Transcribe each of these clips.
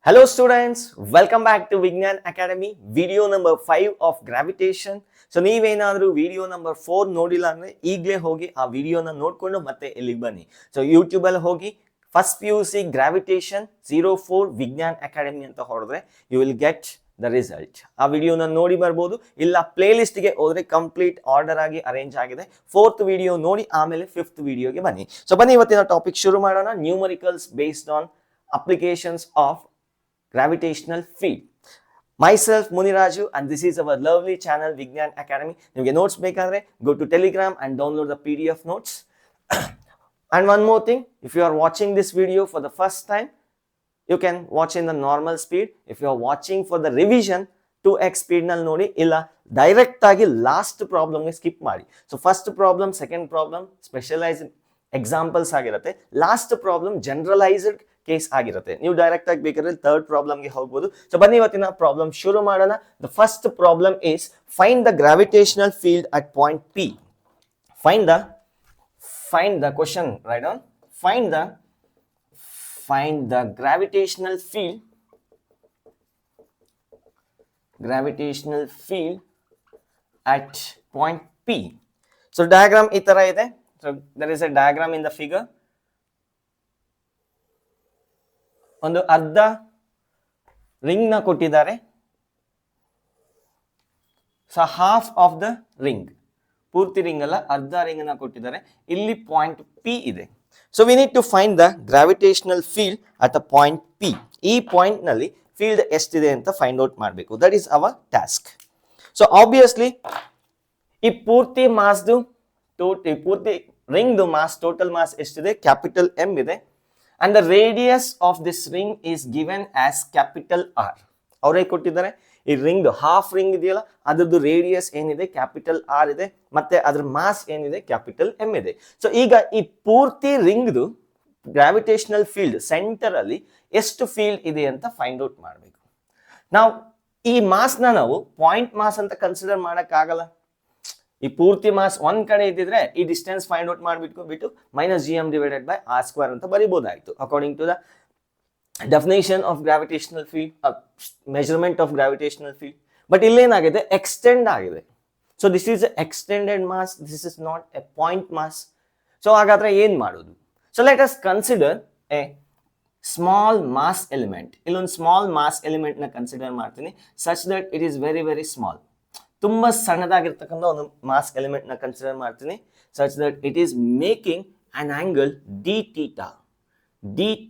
Hello students, welcome back to Vignan Academy, video number 5 of gravitation. So ನೀವೇನಾದರೂ video number 4 ನೋಡಿಲ್ಲ ಅಂದರೆ ಈಗಲೇ ಹೋಗಿ ಆ ವಿಡಿಯೋನ ನೋಡಿಕೊಂಡು ಮತ್ತೆ ಇಲ್ಲಿಗೆ ಬನ್ನಿ. ಸೊ ಯೂಟ್ಯೂಬಲ್ಲಿ ಹೋಗಿ ಫಸ್ಟ್ PUC ಗ್ರಾವಿಟೇಷನ್ 04 ವಿಜ್ಞಾನ್ ಅಕಾಡೆಮಿ ಅಂತ ಹೊಡೆದ್ರೆ you will get the result. ಆ ವಿಡಿಯೋನ ನೋಡಿ ಬರ್ಬೋದು, ಇಲ್ಲ ಪ್ಲೇ ಲಿಸ್ಟ್ಗೆ ಹೋದ್ರೆ ಕಂಪ್ಲೀಟ್ ಆರ್ಡರ್ ಆಗಿ ಅರೇಂಜ್ ಆಗಿದೆ. 4th ವಿಡಿಯೋ ನೋಡಿ ಆಮೇಲೆ 5th ವಿಡಿಯೋಗೆ ಬನ್ನಿ. ಸೊ ಬನ್ನಿ ಇವತ್ತಿನ ಟಾಪಿಕ್ ಶುರು ಮಾಡೋಣ. Numericals based on applications of gravitational field. Myself Muniraju and this is our lovely channel Vignan Academy. ನಿಮಗೆ ನೋಟ್ಸ್ ಬೇಕಾದ್ರೆ go to Telegram and download the PDF notes. And one more thing, if you are watching this video for the first time, you can watch in the normal speed. If you are watching for the revision 2x speed ನಲ್ಲಿ ನೋಡಿ, ಇಲ್ಲ direct ಆಗಿ last problem ಗೆ skip ಮಾಡಿ. So first problem, second problem specialised examples ಆಗಿರುತ್ತೆ, last problem generalised case ಆಗಿರುತ್ತೆ. ನೀವು direct ಆಗಿ ಬೇಕಾದ್ರೆ ಥರ್ಡ್ ಪ್ರಾಬ್ಲಮ್ಗೆ ಹೋಗ್ಬೋದು. ಸೊ ಬನ್ನಿ ಇವತ್ತಿನ ಪ್ರಾಬ್ಲಮ್ ಶುರು ಮಾಡೋಣ. The first problem is find the gravitational field at point P. Find the question right on. Find the gravitational field at point P. So diagram ಈ ತರ ಇದೆ. So there is a diagram in the figure. ಒಂದು ಅರ್ಧ ring ನ ಕೊಟ್ಟಿದ್ದಾರೆ. So half of the ring, ಪೂರ್ತಿ ring ಅಲ್ಲ, ಅರ್ಧ ರಿಂಗ್ ನ ಕೊಟ್ಟಿದ್ದಾರೆ. ಇಲ್ಲಿ ಪಾಯಿಂಟ್ ಪಿ ಇದೆ. So we need to find the gravitational field at a point P. ಈ ಪಾಯಿಂಟ್ ನಲ್ಲಿ ಫೀಲ್ಡ್ ಎಷ್ಟಿದೆ ಅಂತ ಫೈಂಡ್ ಔಟ್ ಮಾಡಬೇಕು. That is our task. So obviously ಈ ಪೂರ್ತಿ ಮಾಸ್ದು ಪೂರ್ತಿ ರಿಂಗ್ದು ಮಾಸ್, ಟೋಟಲ್ ಮಾಸ್ ಎಷ್ಟಿದೆ? ಕ್ಯಾಪಿಟಲ್ ಎಂ ಇದೆ. And the radius of this ring is given as capital R. ಅವರೇ ಕೊಟ್ಟಿದ್ದಾರೆ. ಈ ರಿಂಗ್ ಹಾಫ್ ರಿಂಗ್ ಇದೆಯಲ್ಲ, ಅದರದ್ದು ರೇಡಿಯಸ್ ಏನಿದೆ ಕ್ಯಾಪಿಟಲ್ ಆರ್ ಇದೆ, ಮತ್ತೆ ಅದ್ರ ಮಾಸ್ ಏನಿದೆ ಕ್ಯಾಪಿಟಲ್ ಎಂ ಇದೆ. ಸೊ ಈಗ ಈ ಪೂರ್ತಿ ರಿಂಗ್ದು ಗ್ರಾವಿಟೇಷನಲ್ ಫೀಲ್ಡ್ ಸೆಂಟರ್ ಅಲ್ಲಿ ಎಷ್ಟು ಫೀಲ್ಡ್ ಇದೆ ಅಂತ ಫೈಂಡ್ ಔಟ್ ಮಾಡಬೇಕು. ನಾವು ಈ ಮಾಸ್ನ ನಾವು ಪಾಯಿಂಟ್ ಮಾಸ್ ಅಂತ ಕನ್ಸಿಡರ್ ಮಾಡಕ್ಕಾಗಲ್ಲ. ಈ ಪೂರ್ತಿ ಮಾಸ್ ಒಂದ್ ಕಡೆ ಇದ್ದಿದ್ರೆ ಈ ಡಿಸ್ಟೆನ್ಸ್ ಫೈಂಡ್ ಔಟ್ ಮಾಡಿಬಿಟ್ಟು -gm ಡಿವೈಡೆಡ್ ಬೈ r² ಅಂತ ಬರಿಬಹುದಾಯ್ತು according to the definition of gravitational field, measurement of gravitational field. But ಇಲ್ಲೇನಾಗಿದೆ, ಎಕ್ಸ್ಟೆಂಡ್ ಆಗಿದೆ. So this is extended mass, this is not a point mass. So ಹಾಗಾದ್ರೆ ಏನ್ ಮಾಡೋದು? So let us consider a small mass element. ಇಲ್ಲೊಂದು small mass element ನ consider ಮಾಡ್ತೀನಿ, such that it is very very small. ತುಂಬಾ ಸಣ್ಣದಾಗಿರ್ತಕ್ಕಂಥ ಒಂದು mass element ನ ಕನ್ಸಿಡರ್ ಮಾಡ್ತೀನಿ, such that it is making an angle d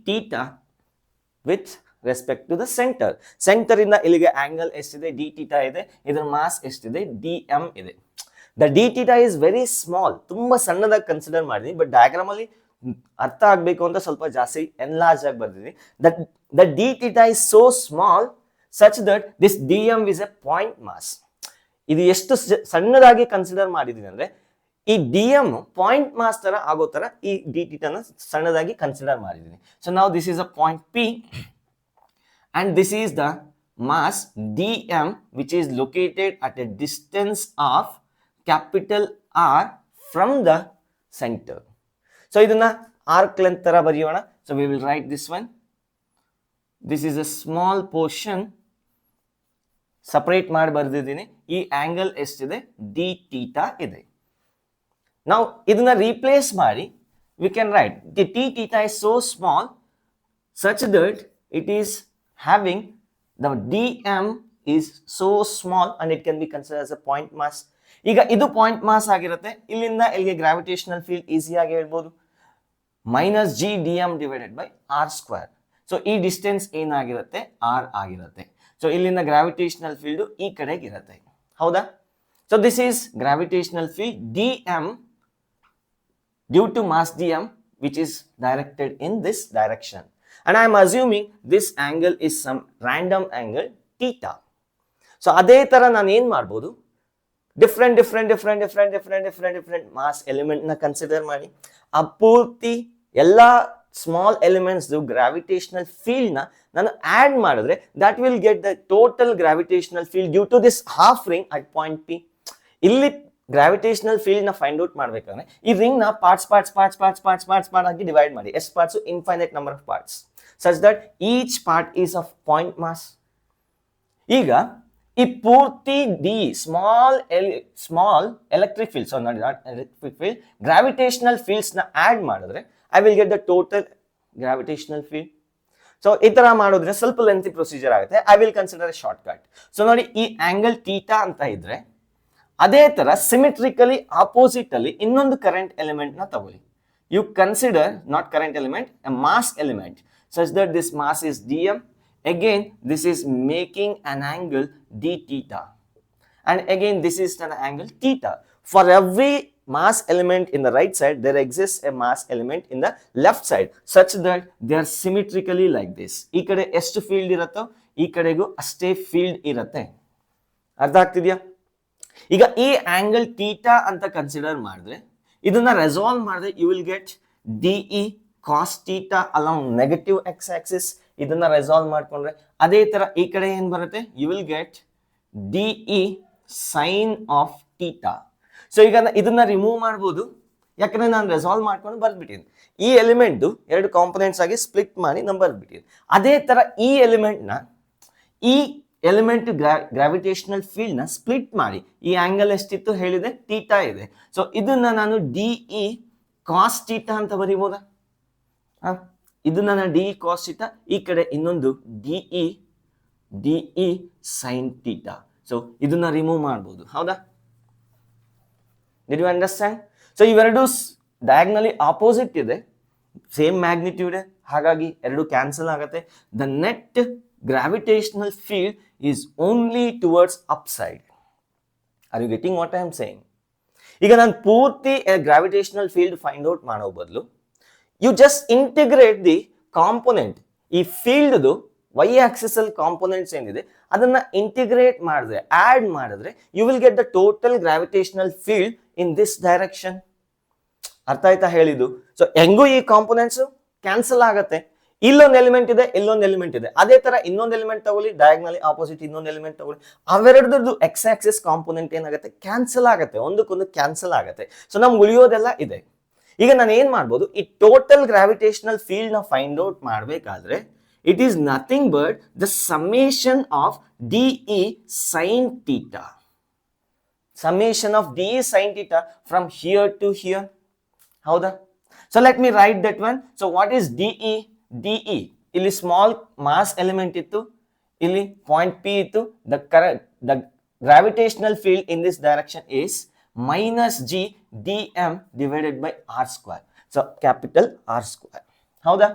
theta with respect to the centre. Centre ಇಂದ ಇಲ್ಲಿಗೆ ಆಂಗಲ್ ಎಷ್ಟಿದೆ? ಡಿ ಥೀಟಾ ಇದೆ. ಇದರ ಮಾಸ್ ಎಷ್ಟಿದೆ? dm ಇದೆ. The D theta is very small, ತುಂಬಾ ಸಣ್ಣದಾಗಿ ಕನ್ಸಿಡರ್ ಮಾಡಿದೀನಿ. ಬಟ್ ಡಯಾಗ್ರಾಮ್ ಅಲ್ಲಿ ಅರ್ಥ ಆಗ್ಬೇಕು ಅಂತ ಸ್ವಲ್ಪ ಜಾಸ್ತಿ ಎನ್ಲಾರ್ಜ್ ಆಗಿ ಬರ್ದಿದ್ದೀನಿ. The D theta is so small such that this dm is a point mass. ಇದು ಎಷ್ಟು ಸಣ್ಣದಾಗಿ ಕನ್ಸಿಡರ್ ಮಾಡಿದೀನಿ ಅಂದ್ರೆ ಈ dm ಪಾಯಿಂಟ್ ಮಾಸ್ ತರ ಆಗೋ ತರ ಈ ಡಿ ಥೀಟಾನ ಸಣ್ಣದಾಗಿ ಕನ್ಸಿಡರ್ ಮಾಡಿದೀನಿ. ಸೊ ನಾವು this is a point P and this is the mass dm which is located at a distance of capital R from the center. So ಇದನ್ನ arc length ತರ ಬರೆಯೋಣ. So we will write this one. This is a small portion. Separate ಮಾಡಿ ಬರ್ದಿದ್ದೀನಿ. ಈ angle ಎಷ್ಟಿದೆ? D theta ಇದೆ. ನಾವು ಇದನ್ನ replace ಮಾಡಿ we can write the d theta is so small such that it is having the dm is so small and it can be consider as a point mass. ಈಗ ಇದು point mass ಆಗಿರುತ್ತೆ. ಇಲ್ಲಿಂದ ಇಲ್ಲಿಗೆ gravitational field ಈಸಿಯಾಗಿ ಹೇಳ್ಬೋದು, -gdm divided by r². So ಈ distance ಏನಾಗಿರುತ್ತೆ? r ಆಗಿರುತ್ತೆ. ಸೊ ಇಲ್ಲಿಂದ ಗ್ರಾವಿಟೇಷನಲ್ ಫೀಲ್ಡ್ ಈ ಕಡೆಗೆ ಇರುತ್ತೆ, ಹೌದಾ? So this is gravitational field dm due to mass dm which is directed in this direction and I am assuming this angle is some random angle theta. So ಅದೇ ತರ ನಾನು ಏನ್ ಮಾಡ್ಬೋದು, ಡಿಫ್ರೆಂಟ್ ಮಾಸ್ ಎಲಿಮೆಂಟ್ ನ consider ಮಾಡಿ ಆ ಪೂರ್ತಿ ಎಲ್ಲಾ ಸ್ಮಾಲ್ ಎಲಿಮೆಂಟ್ಸ್ ಗ್ರಾವಿಟೇಷನಲ್ ಫೀಲ್ಡ್ ನ ನಾನು ಆಡ್ ಮಾಡಿದ್ರೆ that will get the total gravitational field due to this half ring at point P. ಇಲ್ಲಿ ಗ್ರಾವಿಟೇಷನಲ್ ಫೀಲ್ಡ್ ನ ಫೈಂಡ್ ಔಟ್ ಮಾಡ್ಬೇಕಂದ್ರೆ ಈ ರಿಂಗ್ ನ ಪಾರ್ಟ್ಸ್ ಆಗಿ ಡಿವೈಡ್ ಮಾಡಿ. ಎಷ್ಟು parts? Infinite number of parts. such that each part is of point mass. ಈಗ ಈ ಪೂರ್ತಿ D small electric field, not electric field, gravitational fields ನ ಆಡ್ ಮಾಡಿದ್ರೆ I will get the total gravitational field. So ಈ ತರ ಮಾಡೋದ್ರೆ ಸ್ವಲ್ಪ lengthy procedure ಆಗುತ್ತೆ. I will consider short cut. So ನೋಡಿ, ಈ ಆಂಗಲ್ ಥೀಟಾ ಅಂತ ಇದ್ರೆ ಅದೇ ತರ ಸಿಮೆಟ್ರಿಕಲಿ ಆಪೋಸಿಟ್ ಅಲ್ಲಿ ಇನ್ನೊಂದು ಕರೆಂಟ್ ಎಲಿಮೆಂಟ್ ನ ತಗೊಳ್ಳಿ. You consider not current element, a mass element, such that this mass is dm. Again, this is making an angle d theta, and again this is an angle theta. For every mass element in the right side, there exists a mass element in the left side, such that they are symmetrically like this. ಈ ಕಡೆ ಎಷ್ಟು field ಇರುತ್ತೋ ಈ ಕಡೆಗೂ ಅಷ್ಟೇ field ಇರುತ್ತೆ. ಅರ್ಥ ಆಗ್ತಿದ್ಯಾ? ಈಗ ಈ ಆಂಗಲ್ ಥೀಟಾ ಅಂತ ಕನ್ಸಿಡರ್ ಮಾಡಿದ್ರೆ, ಇದನ್ನ ರೆಸಾಲ್ವ್ ಮಾಡಿದ್ರೆ you will get DE cos theta along negative x axis. ಇದನ್ನ ರೆಸಾಲ್ವ್ ಮಾಡ್ಕೊಂಡ್ರೆ ಅದೇ ತರ ಈ ಕಡೆ ಏನ್ ಬರುತ್ತೆ, you will get DE sine of theta. So ಈಗ ಇದನ್ನ ರಿಮೂವ್ ಮಾಡ್ಬೋದು, ಯಾಕಂದ್ರೆ ನಾನು ರೆಸಾಲ್ವ್ ಮಾಡ್ಕೊಂಡು ಬರ್ದ್ಬಿಟ್ಟಿದ್ದೀನಿ. ಈ ಎಲಿಮೆಂಟ್ ಎರಡು ಕಾಂಪೊನೆಂಟ್ಸ್ ಆಗಿ ಸ್ಪ್ಲಿಟ್ ಮಾಡಿ ನಾನು ಬರ್ದ್ಬಿಟ್ಟಿದ್ದೀನಿ. ಅದೇ ತರ ಈ ಎಲಿಮೆಂಟ್ ಗ್ರಾವಿಟೇಷನಲ್ ಫೀಲ್ಡ್ ನ ಸ್ಪ್ಲಿಟ್ ಮಾಡಿ ಈ ಆಂಗಲ್ ಎಷ್ಟಿತ್ತು ಹೇಳಿದೆ, ಥೀಟಾ ಇದೆ. ಸೊ ಇದನ್ನ ನಾನು ಡಿಇ ಕಾಸ್ ಥೀಟಾ ಅಂತ ಬರೀಬೋದಾ? ಇದನ್ನ ನಾನು ಡಿಇ ಕಾಸ್ ಥೀಟಾ, ಈ ಕಡೆ ಇನ್ನೊಂದು ಡಿಇ ಸೈನ್ ಥೀಟಾ. ಸೊ ಇದನ್ನ ರಿಮೂವ್ ಮಾಡ್ಬೋದು, ಹೌದಾ? Did you understand? ಸೊ ಇವೆರಡು ಡಯಾಗ್ನಲಿ ಆಪೋಸಿಟ್ ಇದೆ, ಸೇಮ್ ಮ್ಯಾಗ್ನಿಟ್ಯೂಡ್, ಹಾಗಾಗಿ ಎರಡು ಕ್ಯಾನ್ಸಲ್ ಆಗುತ್ತೆ. The net gravitational field is only towards upside. Are you getting what I am saying? ಈಗ ನಾನು ಪೂರ್ತಿ ಗ್ರಾವಿಟೇಷನಲ್ ಫೀಲ್ಡ್ ಫೈಂಡ್ ಔಟ್ ಮಾಡೋ ಬದಲು you just integrate the component. ಈ ಫೀಲ್ಡ್ದು ವೈ ಆಕ್ಸಿಸ್ ಅಲ್ಲಿ ಕಾಂಪೊನೆಂಟ್ಸ್ ಏನಿದೆ ಅದನ್ನ ಇಂಟಿಗ್ರೇಟ್ ಮಾಡಿದ್ರೆ, ಆಡ್ ಮಾಡಿದ್ರೆ you will get the total gravitational field in this direction. ಅರ್ಥ ಆಯ್ತಾ ಹೇಳಿದ್ದು? ಸೊ ಹೆಂಗೂ ಈ ಕಾಂಪೊನೆಂಟ್ಸ್ ಕ್ಯಾನ್ಸಲ್ ಆಗತ್ತೆ. ಇಲ್ಲೊಂದು ಎಲಿಮೆಂಟ್ ಇದೆ, ಇಲ್ಲೊಂದು ಎಲಿಮೆಂಟ್ ಇದೆ, ಅದೇ ತರ ಇನ್ನೊಂದು ಎಲಿಮೆಂಟ್ ತಗೊಳ್ಳಿ, ಡಯಾಗ್ನಲಿ ಆಪೋಸಿಟ್ ಇನ್ನೊಂದು ಎಲಿಮೆಂಟ್ ತಗೊಳ್ಳಿ, ಅವೆರಡದ್ದು ಎಕ್ಸ್ ಆಕ್ಸಿಸ್ ಕಾಂಪೊನೆಂಟ್ ಏನಾಗುತ್ತೆ, ಕ್ಯಾನ್ಸಲ್ ಆಗುತ್ತೆ, ಒಂದಕ್ಕೊಂದು ಕ್ಯಾನ್ಸಲ್ ಆಗುತ್ತೆ. ಸೊ ನಮ್ಗೆ ಉಳಿಯೋದೆಲ್ಲ ಇದೆ. ಈಗ ನಾನು ಏನ್ ಮಾಡ್ಬೋದು, ಈ ಟೋಟಲ್ ಗ್ರಾವಿಟೇಷನಲ್ ಫೀಲ್ಡ್ ನ ಫೈಂಡ್ ಔಟ್ ಮಾಡಬೇಕಾದ್ರೆ it is nothing but the summation of D E sine theta. Summation of D E sine theta from here to here, ಹೌದಾ? So let me write that one. So what is D E? D E ಇಲ್ಲಿ small mass element ಇತ್ತು, ಇಲ್ಲಿ point P ಇತ್ತು. The gravitational field in this direction is minus G D M divided by R square. So capital R square, ಹೌದಾ?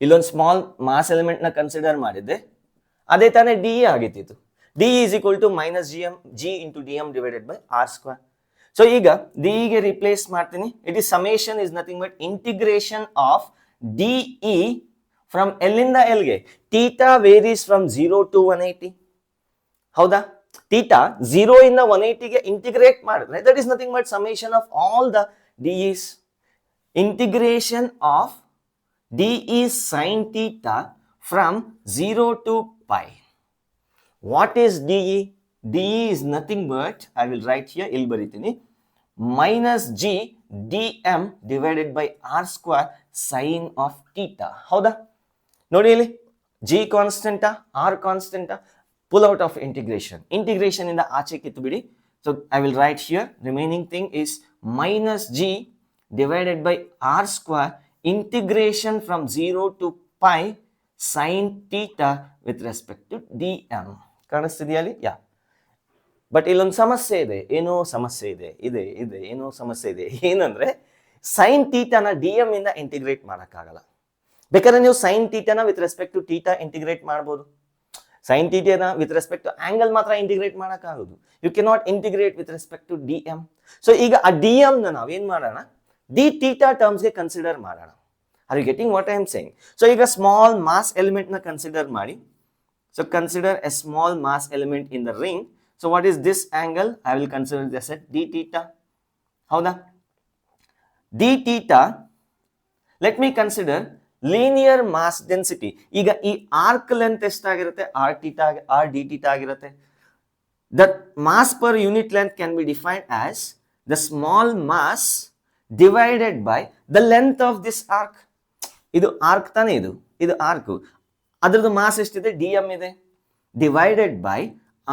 ಇಲ್ಲೊಂದು small mass element ನ consider ಮಾಡಿದ್ದೆ, ಅದೇ ತಾನೇ ಡಿಇ ಆಗಿತ್ತು. D E is equal to minus G into D M divided by R square. So ಈಗ ಡಿಇಗೆ replace ಮಾಡ್ತೀನಿ. It is summation is nothing but integration of D E from ಎಲ್ಲಿಂದ ಎಲ್ಗೆ. ಥೀಟಾ ವೇರೀಸ್ ಫ್ರಮ್ 0 to 180, ಹೌದಾ? ಥೀಟಾ 0 ಇಂದ 180ಗೆ integrate ಮಾಡಿದ್ರೆ that is nothing but summation of all the D Es. Integration of D E sine theta from 0 to pi. What is DE? DE is nothing but, I will write here, ಇಲ್ಲಿ ಬರೀತೀನಿ, minus G dm divided by r square sin of theta. ಹೌದಾ? ನೋಡಿ ಇಲ್ಲಿ G constant, R constant, pull out of integration. Integration ಇಂದ ಆಚೆ ಕಿತ್ತು ಬಿಡಿ. So I will write here, remaining thing is minus G divided by r square integration from 0 to pi sin theta with respect to dm. ಕಾಣಿಸ್ತಿದೆಯಾ ಅಲ್ಲಿ? ಯಾ. But ಇಲ್ಲೊಂದು ಸಮಸ್ಯೆ ಇದೆ, ಏನೋ ಸಮಸ್ಯೆ ಇದೆ, ಏನೋ ಸಮಸ್ಯೆ ಇದೆ. ಏನಂದ್ರೆ ಸೈನ್ ಥೀಟಾನ ಡಿ ಎಂ ಇಂದ ಇಂಟಿಗ್ರೇಟ್ ಮಾಡೋಕ್ಕಾಗಲ್ಲ. ಬೇಕಾದ್ರೆ ನೀವು ಸೈನ್ ಥೀಟಾನ with respect to theta integrate ಮಾಡ್ಬೋದು. ಸೈನ್ ಥೀಟಾನ ವಿತ್ ರೆಸ್ಪೆಕ್ಟ್ ಟು ಆಂಗಲ್ ಮಾತ್ರ ಇಂಟಿಗ್ರೇಟ್ ಮಾಡೋಕ್ಕಾಗೋದು. You can not integrate with respect to D M. So ಈಗ ಆ ಡಿ ಎಂ ನ ನಾವೇನ್ ಮಾಡೋಣ, ಡಿ ಥೀಟಾ ಟರ್ಮ್ಸ್ಗೆ ಕನ್ಸಿಡರ್ ಮಾಡೋಣ. Are you getting what I am saying? So ಈಗ ಸ್ಮಾಲ್ ಮಾಸ್ ಎಲಿಮೆಂಟ್ ನ ಕನ್ಸಿಡರ್ ಮಾಡಿ. So consider a small mass element in the ring. So what is this angle? I will consider this as d theta. ಹೌದಾ? d theta, let me consider linear mass density. ಈಗ ಈ arc length ಎಷ್ಟಾಗಿರುತ್ತೆ, r d theta ಆಗಿರುತ್ತೆ. The mass per unit length can be defined as the small mass divided by the length of this arc. ಇದು arc ತಾನೇ, ಇದು arc. ಅದ್ರದ್ದು mass ಎಷ್ಟಿದೆ? D M ಇದೆ, divided by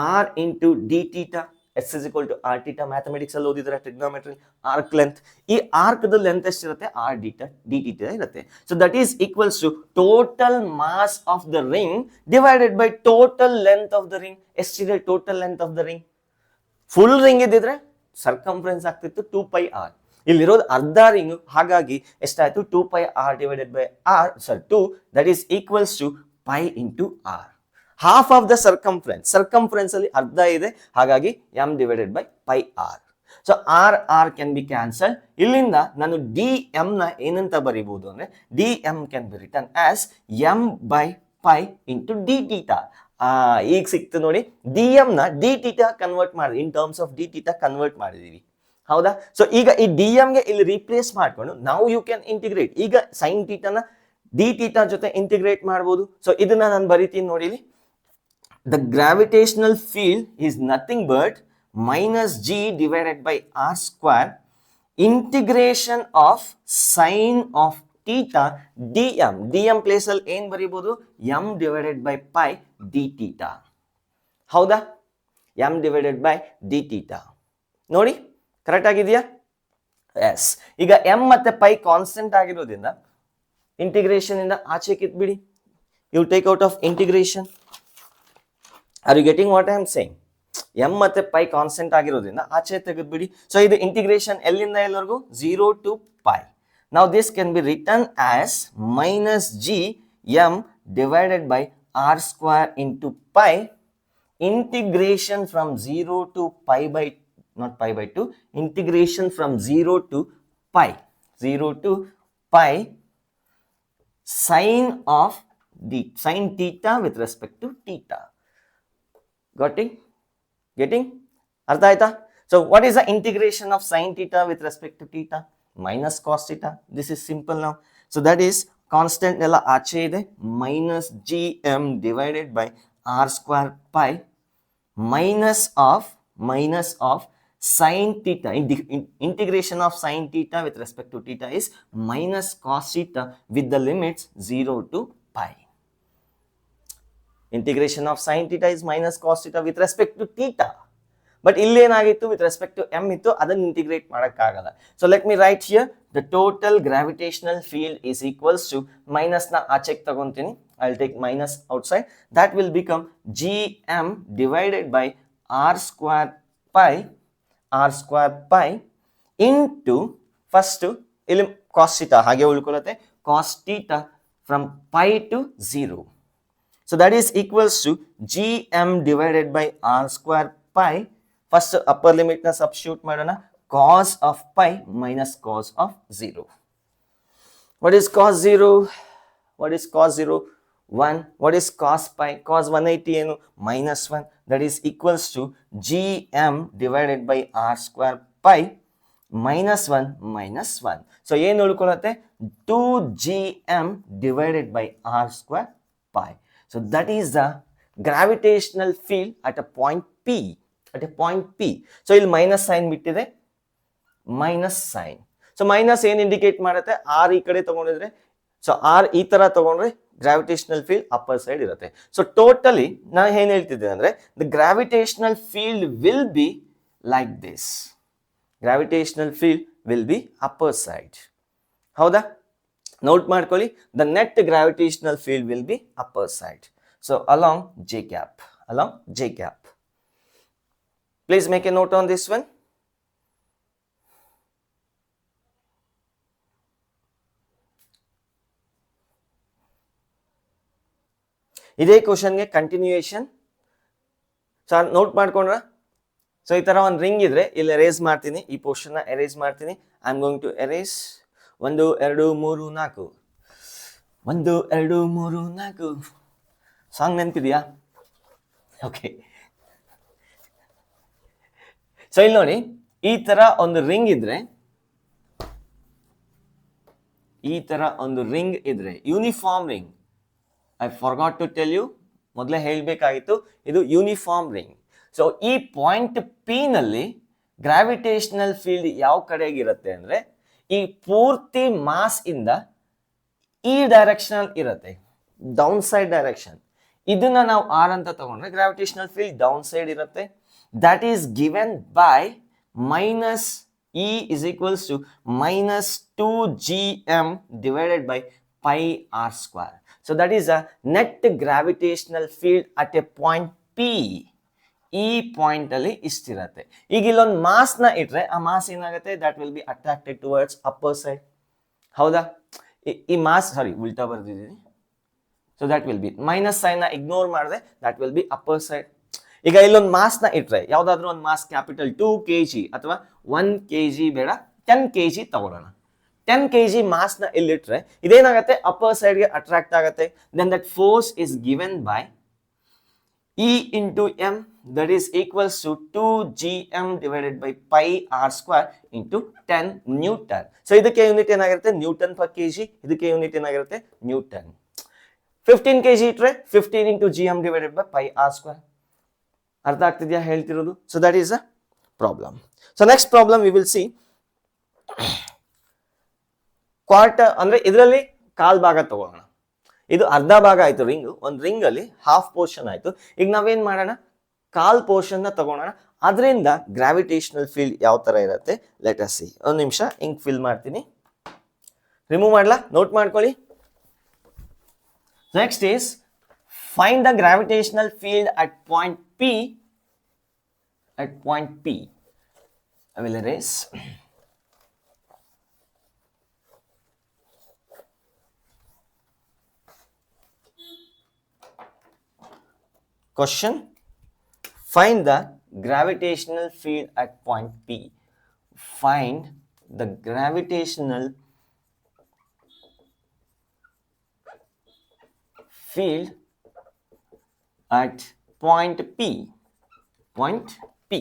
R into D theta. S is equal to R theta. Mathematics ಅಲ್ಲಿ ಓದಿದ್ರೆ trigonometry, arc length. ಈ arc length ಎಷ್ಟಿರುತ್ತೆ? ಆರ್ ಡಿ ಟೀಟಾ ಇರುತ್ತೆ. So that is equals to total mass of the ring divided by total length of the ring. ಎಷ್ಟಿದೆ total length of the ring? Full ring ಇದ್ದಿದ್ರೆ circumference ಆಗ್ತಿತ್ತು 2πr. ಇಲ್ಲಿರೋದು ಅರ್ಧ ring, ಹಾಗಾಗಿ ಎಷ್ಟಾಯ್ತು? 2πr divided by r, sir 2, that is equals to pi into r. Half of the circumference ಅಲ್ಲಿ ಅರ್ಧ ಇದೆ, ಹಾಗಾಗಿ M divided by pi r. So r can be cancel. ಇಲ್ಲಿಂದ ನಾನು ಡಿ ಎಂ ನ ಏನಂತ ಬರೀಬಹುದು ಅಂದ್ರೆ, d m can be return as m by pi into D theta. ಈಗ ಸಿಕ್ತು ನೋಡಿ, ಡಿ ಎಂ ನ ಡಿ ಟೀಟಾ ಕನ್ವರ್ಟ್ ಮಾಡಿ, in terms of d theta convert ಮಾಡಿದೀವಿ, ಹೌದಾ? ಸೊ ಈಗ ಈ ಡಿ ಎಂ ಗೆ ಇಲ್ಲಿ ರೀಪ್ಲೇಸ್ ಮಾಡ್ಕೊಂಡು ನಾವು ಯು ಕ್ಯಾನ್ ಇಂಟಿಗ್ರೇಟ್. ಈಗ ಸೈನ್ ಟೀಟಾನ ಡಿ ಟೀಟಾ ಜೊತೆ ಇಂಟಿಗ್ರೇಟ್ ಮಾಡಬಹುದು. ಸೊ ಇದನ್ನ ನಾನು ಬರಿತೀನಿ ನೋಡಿ. The gravitational field is nothing but minus g divided by r square integration of sine of theta dm. dm place ಅಲ್ಲಿ ಏನ್ ಬರೀಬಹುದು? m divided by pi d theta. ಹೌದಾ? m divided by d theta. ನೋಡಿ correct ಆಗಿದೆಯಾ? Yes. ಈಗ m ಮತ್ತೆ pi constant ಆಗಿರೋದ್ರಿಂದ integration ಇಂದ ಆಚೆ ಕಿತ್ಬಿಡಿ. You take out of integration. Are you getting what I am saying? m ಮತ್ತೆ pi ಕಾನ್ಸ್ಟೆಂಟ್ ಆಗಿರೋದ್ರಿಂದ ಆಚೆ ತೆಗೆದ್ಬಿಡಿ. ಸೊ ಇದು ಇಂಟಿಗ್ರೇಷನ್ ಎಲ್ಲಿಂದ ಎಲ್ಲರಿಗೂ? 0 to pi. Now this can be written as minus g m divided by r square into pi integration from 0 to pi by, not pi by 2, integration from 0 to pi sine of sine theta with respect to theta. Getting? ಅರ್ಥ ಆಯ್ತಾ? So what is the integration of sine theta with respect to theta? Minus cos theta. This is simple now. So that is constant ಎಲ್ಲ ಆಚೆ ಇದೆ, minus gm divided by r square pi minus of sine theta. Integration of sine theta with respect to theta is minus cos theta with the limits 0 to pi. Integration of sine theta is minus cos theta with respect to theta. But ಇಲ್ಲಿ ಏನಾಗಿತ್ತು? with respect to m ಇತ್ತು, ಅದನ್ನು integrate ಮಾಡೋಕ್ಕಾಗಲ್ಲ. So let me write here the total gravitational field is equals to, minus ನ ಆಚೆಗೆ ತಗೊಂತೀನಿ, I will take minus outside, that will become G M divided by R square pi into, first ಇಲ್ಲಿ cos theta ಹಾಗೆ ಉಳ್ಕೊಳ್ಳುತ್ತೆ, cos theta from pi to 0. So that is equals to gm divided by r square pi. First upper limit na substitute madana, cos of pi minus cos of 0. What is cos 0? 1. What is cos pi? Cos 180 enu minus 1. That is equals to gm divided by r square pi minus 1. So ಏನು ಉಳ್ಕೊಳ್ಳುತ್ತೆ? 2gm divided by r square pi. So that is the gravitational field at a point P. So ಇಲ್ಲಿ minus sine ಬಿಟ್ಟಿದೆ, minus sine. So minus ಏನ್ indicate ಮಾಡುತ್ತೆ? R ಈ ಕಡೆ ತಗೊಂಡಿದ್ರೆ, so R ಈ ತರ ತಗೊಂಡ್ರೆ ಗ್ರಾವಿಟೇಷನಲ್ ಫೀಲ್ಡ್ ಅಪ್ಪರ್ ಸೈಡ್ ಇರುತ್ತೆ. ಸೊ ಟೋಟಲಿ ನಾನು ಏನ್ ಹೇಳ್ತಿದ್ದೆ ಅಂದ್ರೆ, the gravitational field will be like this. Gravitational field will be upper side. ಹೌದಾ? ನೋಟ್ ಮಾಡ್ಕೊಳ್ಳಿ, the net gravitational field will be upper side. So along J gap. Please make a note on this one. ಇದೇ ಕ್ವಶನ್ಗೆ continuation. So note ಮಾಡ್ಕೊಂಡ್ರ? So ಈ ತರ ಒಂದು ring ಇದ್ರೆ ಇಲ್ಲಿ ಎರೇಸ್ ಮಾಡ್ತೀನಿ, ಈ ಪೋರ್ಷನ್ ಎರೇಸ್ ಮಾಡ್ತೀನಿ. I am going to erase 1 2 3 4. 1 2 3 4 song ನೆನಪಿದೆಯಾ? ಓಕೆ. ಸೊ ಇಲ್ಲಿ ನೋಡಿ, ಈ ತರ ಒಂದು ರಿಂಗ್ ಇದ್ರೆ, uniform ring. I forgot to tell you, ಮೊದಲೇ ಹೇಳಬೇಕಾಗಿತ್ತು, ಇದು ಯೂನಿಫಾರ್ಮ್ ರಿಂಗ್. ಸೊ ಈ ಪಾಯಿಂಟ್ ಪಿ ನಲ್ಲಿ ಗ್ರಾವಿಟೇಷನಲ್ ಫೀಲ್ಡ್ ಯಾವ ಕಡೆಗಿರುತ್ತೆ ಅಂದ್ರೆ, ಈ ಪೂರ್ತಿ ಮಾಸ್ ಇಂದ ಈ ಡೈರೆಕ್ಷನ್ ಇರುತ್ತೆ, ಡೌನ್ ಸೈಡ್ ಡೈರೆಕ್ಷನ್. ಇದನ್ನ ನಾವು ಆರ್ ಅಂತ ತಗೊಂಡ್ರೆ ಗ್ರಾವಿಟೇಷನಲ್ ಫೀಲ್ಡ್ ಡೌನ್ ಸೈಡ್ ಇರುತ್ತೆ. That is given by minus E is equals to minus 2gm divided by pi r square. So that is a net gravitational field at a point P. ಈ point ಅಲ್ಲಿ ಇಷ್ಟಿರತ್ತೆ. ಈಗ ಇಲ್ಲೊಂದು mass ನ ಇಟ್ರೆ ಆ mass ಏನಾಗುತ್ತೆ, that will be attracted towards upper side. ಹೌದಾ? ಈ ಮಾಸ್ ಉಲ್ಟಾ ಬರ್ದಿದ್ದೀನಿ. So that will be minus sign ನ ಇಗ್ನೋರ್ ಮಾಡಿದ್ರೆ that will be upper side. ಈಗ ಇಲ್ಲೊಂದು ಮಾಸ್ ನ ಇಟ್ರೆ ಯಾವ್ದಾದ್ರು ಒಂದು ಮಾಸ್ ಕ್ಯಾಪಿಟಲ್ 2 kg ಅಥವಾ 1 kg ಬೇಡ 10 kg ತಗೊಳ್ಳೋಣ. 10 kg ಮಾಸ್ ನ ಇಲ್ಲಿಟ್ರೆ ಇದೇನಾಗತ್ತೆ, ಅಪ್ಪರ್ ಸೈಡ್ ಗೆ ಅಟ್ರಾಕ್ಟ್ ಆಗುತ್ತೆ. Then that force is given by E into m, that is equals to 2gm divided by pi r square into 10 Newton. So ಇದಕ್ಕೆ unit ಏನಾಗಿರುತ್ತೆ, ನ್ಯೂಟನ್ per kg. ಇದಕ್ಕೆ unit ಏನಾಗಿರುತ್ತೆ, Newton. 15 kg ಇಟ್ರೆ 15 into gm divided by pi r square. ಅರ್ಥ ಆಗ್ತಿದ್ಯಾ ಹೇಳ್ತಿರೋದು? So that is a problem. So next problem we will see. Quarter ಅಂದ್ರೆ ಇದರಲ್ಲಿ ಕಾಲ್ ಭಾಗ ತಗೋಣ. ಇದು ಅರ್ಧ ಭಾಗ ಆಯ್ತು ರಿಂಗ್. ಒಂದು ರಿಂಗ್ ಅಲ್ಲಿ ಹಾಫ್ ಪೋರ್ಷನ್ ಆಯ್ತು. ಈಗ ನಾವೇನ್ ಮಾಡೋಣ, ಕಾಲ್ ಪೋರ್ಷನ್ ನ ತಗೋಣ. ಅದರಿಂದ ಗ್ರಾವಿಟೇಷನಲ್ ಫೀಲ್ಡ್ ಯಾವ ತರ ಇರುತ್ತೆ, ಲೆಟ್ ಅಸ್ ಸಿ. ಒಂದು ನಿಮಿಷ ಇಂಕ್ ಫಿಲ್ ಮಾಡ್ತೀನಿ. ರಿಮೂವ್ ಮಾಡ್ಲಾ, ನೋಟ್ ಮಾಡ್ಕೊಳ್ಳಿ. Next is find the gravitational field at point P. At point P, I will erase. Question: find the gravitational field at point P. Find the gravitational field at point P. Point P.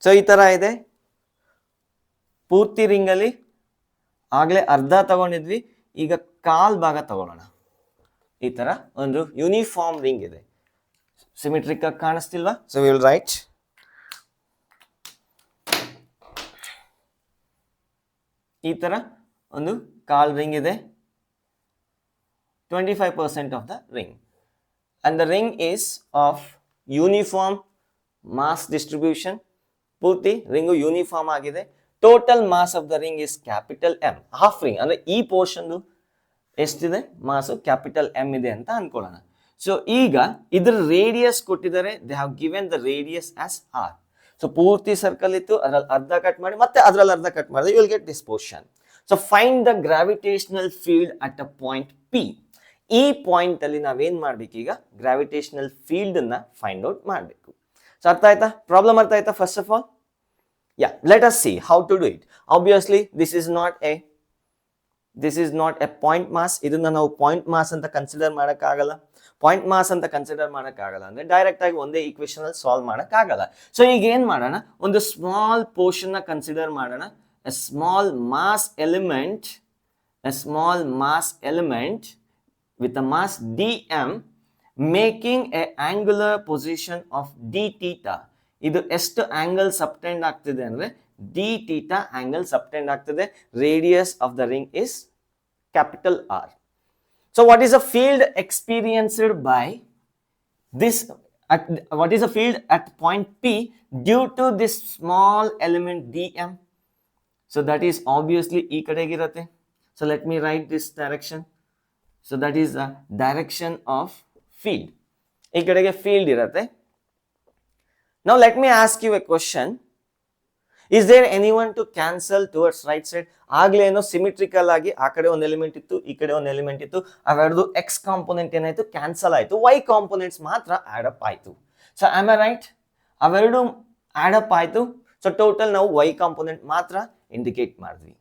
So ಈ ತರ ಇದೆ. ಪೂರ್ತಿ ring ಅಲ್ಲಿ ಆಗ್ಲೇ ಅರ್ಧ ತಗೊಂಡಿದ್ವಿ, ಈಗ ಕಾಲ್ ಭಾಗ ತಗೊಳ್ಳೋಣ. ಈ ತರ ಒಂದು ಯೂನಿಫಾರ್ಮ್ ರಿಂಗ್ ಇದೆ. ಸಿಮೆಟ್ರಿಕ್ ಆಗಿ ಕಾಣಿಸ್ತಿಲ್ವಾ? ಸೊ ವಿ ವಿಲ್ ರೈಟ್ ಈ ತರ ಒಂದು ಕಾಲ್ ರಿಂಗ್ ಇದೆ. 25% of the ring, and the ring is of uniform mass distribution. ಪೂರ್ತಿ ರಿಂಗು ಯೂನಿಫಾರ್ಮ್ ಆಗಿದೆ. Total mass of the ring is capital M. Half ring ಅಂದ್ರೆ ಈ ಪೋರ್ಷನ್ ಎಷ್ಟಿದೆ, ಮಾಸು ಕ್ಯಾಪಿಟಲ್ ಎಂ ಇದೆ ಅಂತ ಅನ್ಕೊಳ್ಳೋಣ. ಸೊ ಈಗ ಇದ್ರ ರೇಡಿಯಸ್ ಕೊಟ್ಟಿದ್ದಾರೆ, they have given the radius as r. So ಪೂರ್ತಿ ಸರ್ಕಲ್ ಇತ್ತು, ಅದ್ರಲ್ಲಿ ಅರ್ಧ ಕಟ್ ಮಾಡಿ ಮತ್ತೆ ಅದ್ರಲ್ಲಿ ಅರ್ಧ ಕಟ್ ಮಾಡಿದ್ರೆ you will get this portion. So find the gravitational field at a point P. ಈ ಪಾಯಿಂಟ್ ಅಲ್ಲಿ ನಾವೇನ್ ಮಾಡ್ಬೇಕು, ಈಗ ಗ್ರಾವಿಟೇಷನಲ್ ಫೀಲ್ಡ್ ಅನ್ನ ಫೈಂಡ್ ಔಟ್ ಮಾಡಬೇಕು. ಸೊ ಅರ್ಥ ಆಯ್ತಾ, ಪ್ರಾಬ್ಲಮ್ ಅರ್ಥ ಆಯ್ತಾ? First of all, yeah, let us see how to do it. Obviously this is not a point mass. ಇದನ್ನ ನಾವು ಪಾಯಿಂಟ್ ಮಾಸ್ ಅಂತ ಕನ್ಸಿಡರ್ ಮಾಡಕ್ಕಾಗಲ್ಲ. ಪಾಯಿಂಟ್ ಮಾಸ್ ಅಂತ ಕನ್ಸಿಡರ್ ಮಾಡಕ್ಕಾಗಲ್ಲ ಅಂದ್ರೆ ಡೈರೆಕ್ಟ್ ಆಗಿ ಒಂದೇ ಈಕ್ವೇಶನ್ ಅಲ್ಲಿ ಸಾಲ್ವ್ ಮಾಡಕ್ಕಾಗಲ್ಲ. ಸೊ ಈಗ ಏನ್ ಮಾಡೋಣ, ಒಂದು ಸ್ಮಾಲ್ ಪೋರ್ಷನ್ ನ ಕನ್ಸಿಡರ್ ಮಾಡೋಣ. A small mass element with a mass dm making a angular position of d theta. ಇದು ಎಷ್ಟು ಆಂಗಲ್ ಸಬ್ಟೆಂಡ್ ಆಗ್ತಿದೆ ಅಂದ್ರೆ d theta ಆಂಗಲ್ ಸಬ್ಟೆಂಡ್ ಆಗ್ತಿದೆ. Radius of the ring is capital R. So what is the field experienced by this what is the field at point P due to this small element dm? So that is obviously ಈ ಕಡೆಗಿರುತ್ತೆ. So let me write this direction. So that is the direction of field. ಈ ಕಡೆಗೆ field ಇರುತ್ತೆ. Now let me ask you a question. Is there anyone to cancel towards right side? ಆಗ್ಲೇ ಏನೋ symmetrical ಆಗಿ ಆ ಕಡೆ ಒಂದು ಎಲಿಮೆಂಟ್ ಇತ್ತು, ಈ ಕಡೆ ಒಂದು ಎಲಿಮೆಂಟ್ ಇತ್ತು. ಅವೆರಡು ಎಕ್ಸ್ ಕಾಂಪೋನೆಂಟ್ ಏನಾಯ್ತು, ಕ್ಯಾನ್ಸಲ್ ಆಯ್ತು. ವೈ ಕಾಂಪೋನೆಂಟ್ಸ್ ಮಾತ್ರ ಆಡ್ ಅಪ್ ಆಯ್ತು. So am I right? ಅವೆರಡು ಆಡ್ ಅಪ್ ಆಯ್ತು. ಸೊ ಟೋಟಲ್ ನಾವು ವೈ ಕಾಂಪೋನೆಂಟ್ ಮಾತ್ರ ಇಂಡಿಕೇಟ್ ಮಾಡಿದ್ವಿ.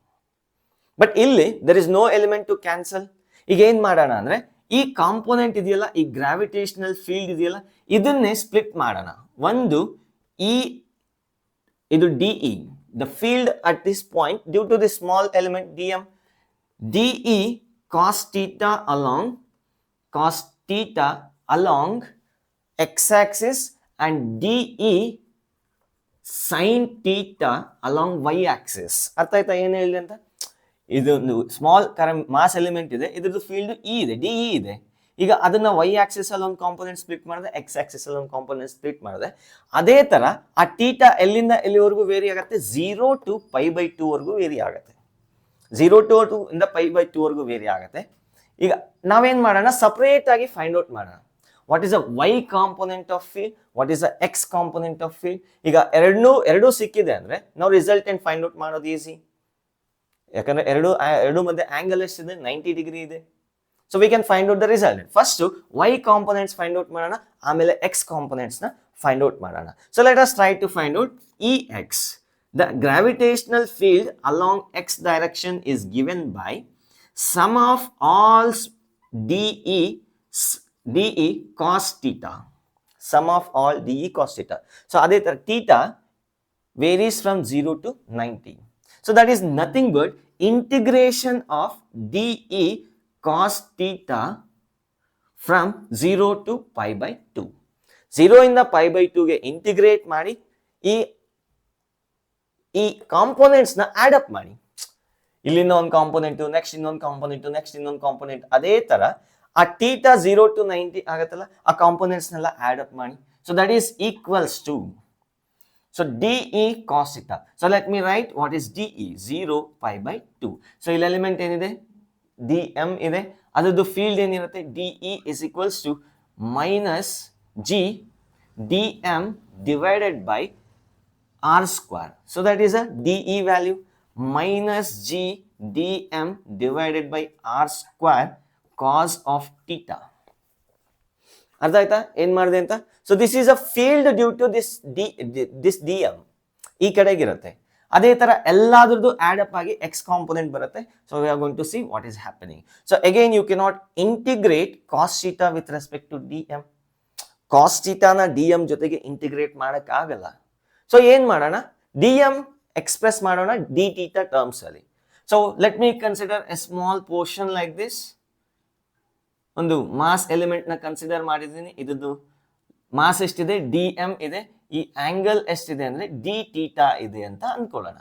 ಬಟ್ ಇಲ್ಲಿ there is no element to cancel. ಈಗ ಏನ್ ಮಾಡೋಣ ಅಂದ್ರೆ ಈ ಕಾಂಪೋನೆಂಟ್ ಇದೆಯಲ್ಲ, ಈ ಗ್ರಾವಿಟೇಷನಲ್ ಫೀಲ್ಡ್ ಇದೆಯಲ್ಲ, ಇದನ್ನೇ ಸ್ಪ್ಲಿಟ್ ಮಾಡೋಣ. ಒಂದು ಇದು DE, the field at this point due to the small element dm, DE cos theta along x-axis and DE sin theta along y-axis. ಅರ್ಥ ಆಯ್ತಾ ಏನು ಹೇಳಿದೆ ಅಂತ? ಇದೊಂದು ಸ್ಮಾಲ್ ಮಾಸ್ ಎಲಿಮೆಂಟ್ ಇದೆ, ಇದ್ರದ್ದು ಫೀಲ್ಡ್ ಇ ಇದೆ, ಡಿ ಇ ಇದೆ. ಈಗ ಅದನ್ನ ವೈ ಆಕ್ಸಿಸ್ ಅಲ್ಲಿ ಒಂದು ಕಾಂಪೋನೆಂಟ್ ಸ್ಪ್ಲಿಟ್ ಮಾಡಿದೆ, ಎಕ್ಸ್ ಆಕ್ಸಿಸ್ ಅಲ್ಲಿ ಒಂದು ಕಾಂಪೋನೆಂಟ್ ಸ್ಪ್ಲಿಟ್ ಮಾಡಿದೆ. ಅದೇ ತರ ಆ ಟೀಟಾ ಎಲ್ಲಿಂದ ಎಲ್ಲಿವರೆಗೂ ವೇರಿ ಆಗುತ್ತೆ, 0 to π/2 ವರೆಗೂ ವೇರಿ ಆಗುತ್ತೆ. 0 to ಇಂದ π/2 ವರೆಗೂ ವೇರಿ ಆಗುತ್ತೆ. ಈಗ ನಾವೇನ್ ಮಾಡೋಣ, ಸಪರೇಟ್ ಆಗಿ ಫೈಂಡ್ ಔಟ್ ಮಾಡೋಣ. What is a y component of field, what is a x component of field. ಈಗ ಎರಡೂ ಸಿಕ್ಕಿದೆ ಅಂದ್ರೆ ನಾವು ರಿಸಲ್ಟೆಂಟ್ ಫೈಂಡ್ ಔಟ್ ಮಾಡೋದು ಈಸಿ. ಯಾಕಂದ್ರೆ ಎರಡು ಮಧ್ಯೆ ಆಂಗಲ್ ಎಷ್ಟಿದೆ, 90 ಡಿಗ್ರಿ ಇದೆ. So we can find out the result. First y components find out ಮಾಡೋಣ, ಆಮೇಲೆ ಎಕ್ಸ್ ಕಾಂಪೋನೆಂಟ್ಸ್ ನ ಫೈಂಡ್ ಔಟ್ ಮಾಡೋಣ. So let us try to find out E x. The gravitational field along x direction is given by sum of all dE cos theta. Sum of all dE cos theta. So adhe tar theta varies from 0 to 90. So that is nothing but integration of dE cos theta from 0 to π/2. 0 ಇಂದ π/2 ಗೆ integrate ಮಾಡಿ ಈ components ನ add up ಮಾಡಿ. ಇಲ್ಲಿಂದ ಒಂದು component, next ಇನ್ನೊಂದು component, next ಇನ್ನೊಂದು ಕಾಂಪೋನೆಂಟ್. ಅದೇ ತರ ಆ ಥೀಟಾ 0 to 90 ಆಗತ್ತಲ್ಲ, ಆ ಕಾಂಪೋನೆಂಟ್ಸ್ ನೆಲ್ಲ ಆಡ್ ಅಪ್ ಮಾಡಿ. So that is equals to, so DE cos theta. So let me write what is D E, 0 π/2. So ಇಲ್ಲಿ ಎಲಿಮೆಂಟ್ ಏನಿದೆ, ಡಿ ಎಂ ಇದೆ, ಅದರದ್ದು ಫೀಲ್ಡ್ ಏನಿರುತ್ತೆ, D E is equals to minus G D M divided by r square. So that is a dE value minus g dm divided by r square cos of theta. ಅರ್ಥ ಆಯ್ತಾ ಏನ್ ಮಾಡಿದೆ ಅಂತ? So this is a field due to this dm ಈ ಕಡೆಗಿರುತ್ತೆ. ಅದೇ ತರ ಎಲ್ಲಾದ್ರದ್ದು ಆಡ್ ಅಪ್ ಆಗಿ ಎಕ್ಸ್ ಕಾಂಪೋನೆಂಟ್ ಬರುತ್ತೆ. So we are going to see what is happening. So again you cannot integrate cos theta with respect to dm. Cos ಥೀಟಾನ dm ಜೊತೆಗೆ ಇಂಟಿಗ್ರೇಟ್ ಮಾಡಕ್ ಆಗಲ್ಲ. ಸೊ ಏನ್ ಮಾಡೋಣ, ಡಿ ಎಂ ಎಕ್ಸ್ಪ್ರೆಸ್ ಮಾಡೋಣ ಡಿ ಥೀಟಾ ಟರ್ಮ್ಸ್ ಅಲ್ಲಿ. So let me consider a small portion like this. ಒಂದು ಮಾಸ್ ಎಲಿಮೆಂಟ್ ನ ಕನ್ಸಿಡರ್ ಮಾಡಿದ್ದೀನಿ, ಇದ್ದು ಮಾಸ್ ಎಷ್ಟಿದೆ, ಡಿ ಎಂ ಇದೆ, ಈ ಆಂಗಲ್ ಎಷ್ಟಿದೆ ಅಂದ್ರೆ ಡಿ ಥೀಟಾ ಇದೆ ಅಂತ ಅನ್ಕೊಳ್ಳೋಣ.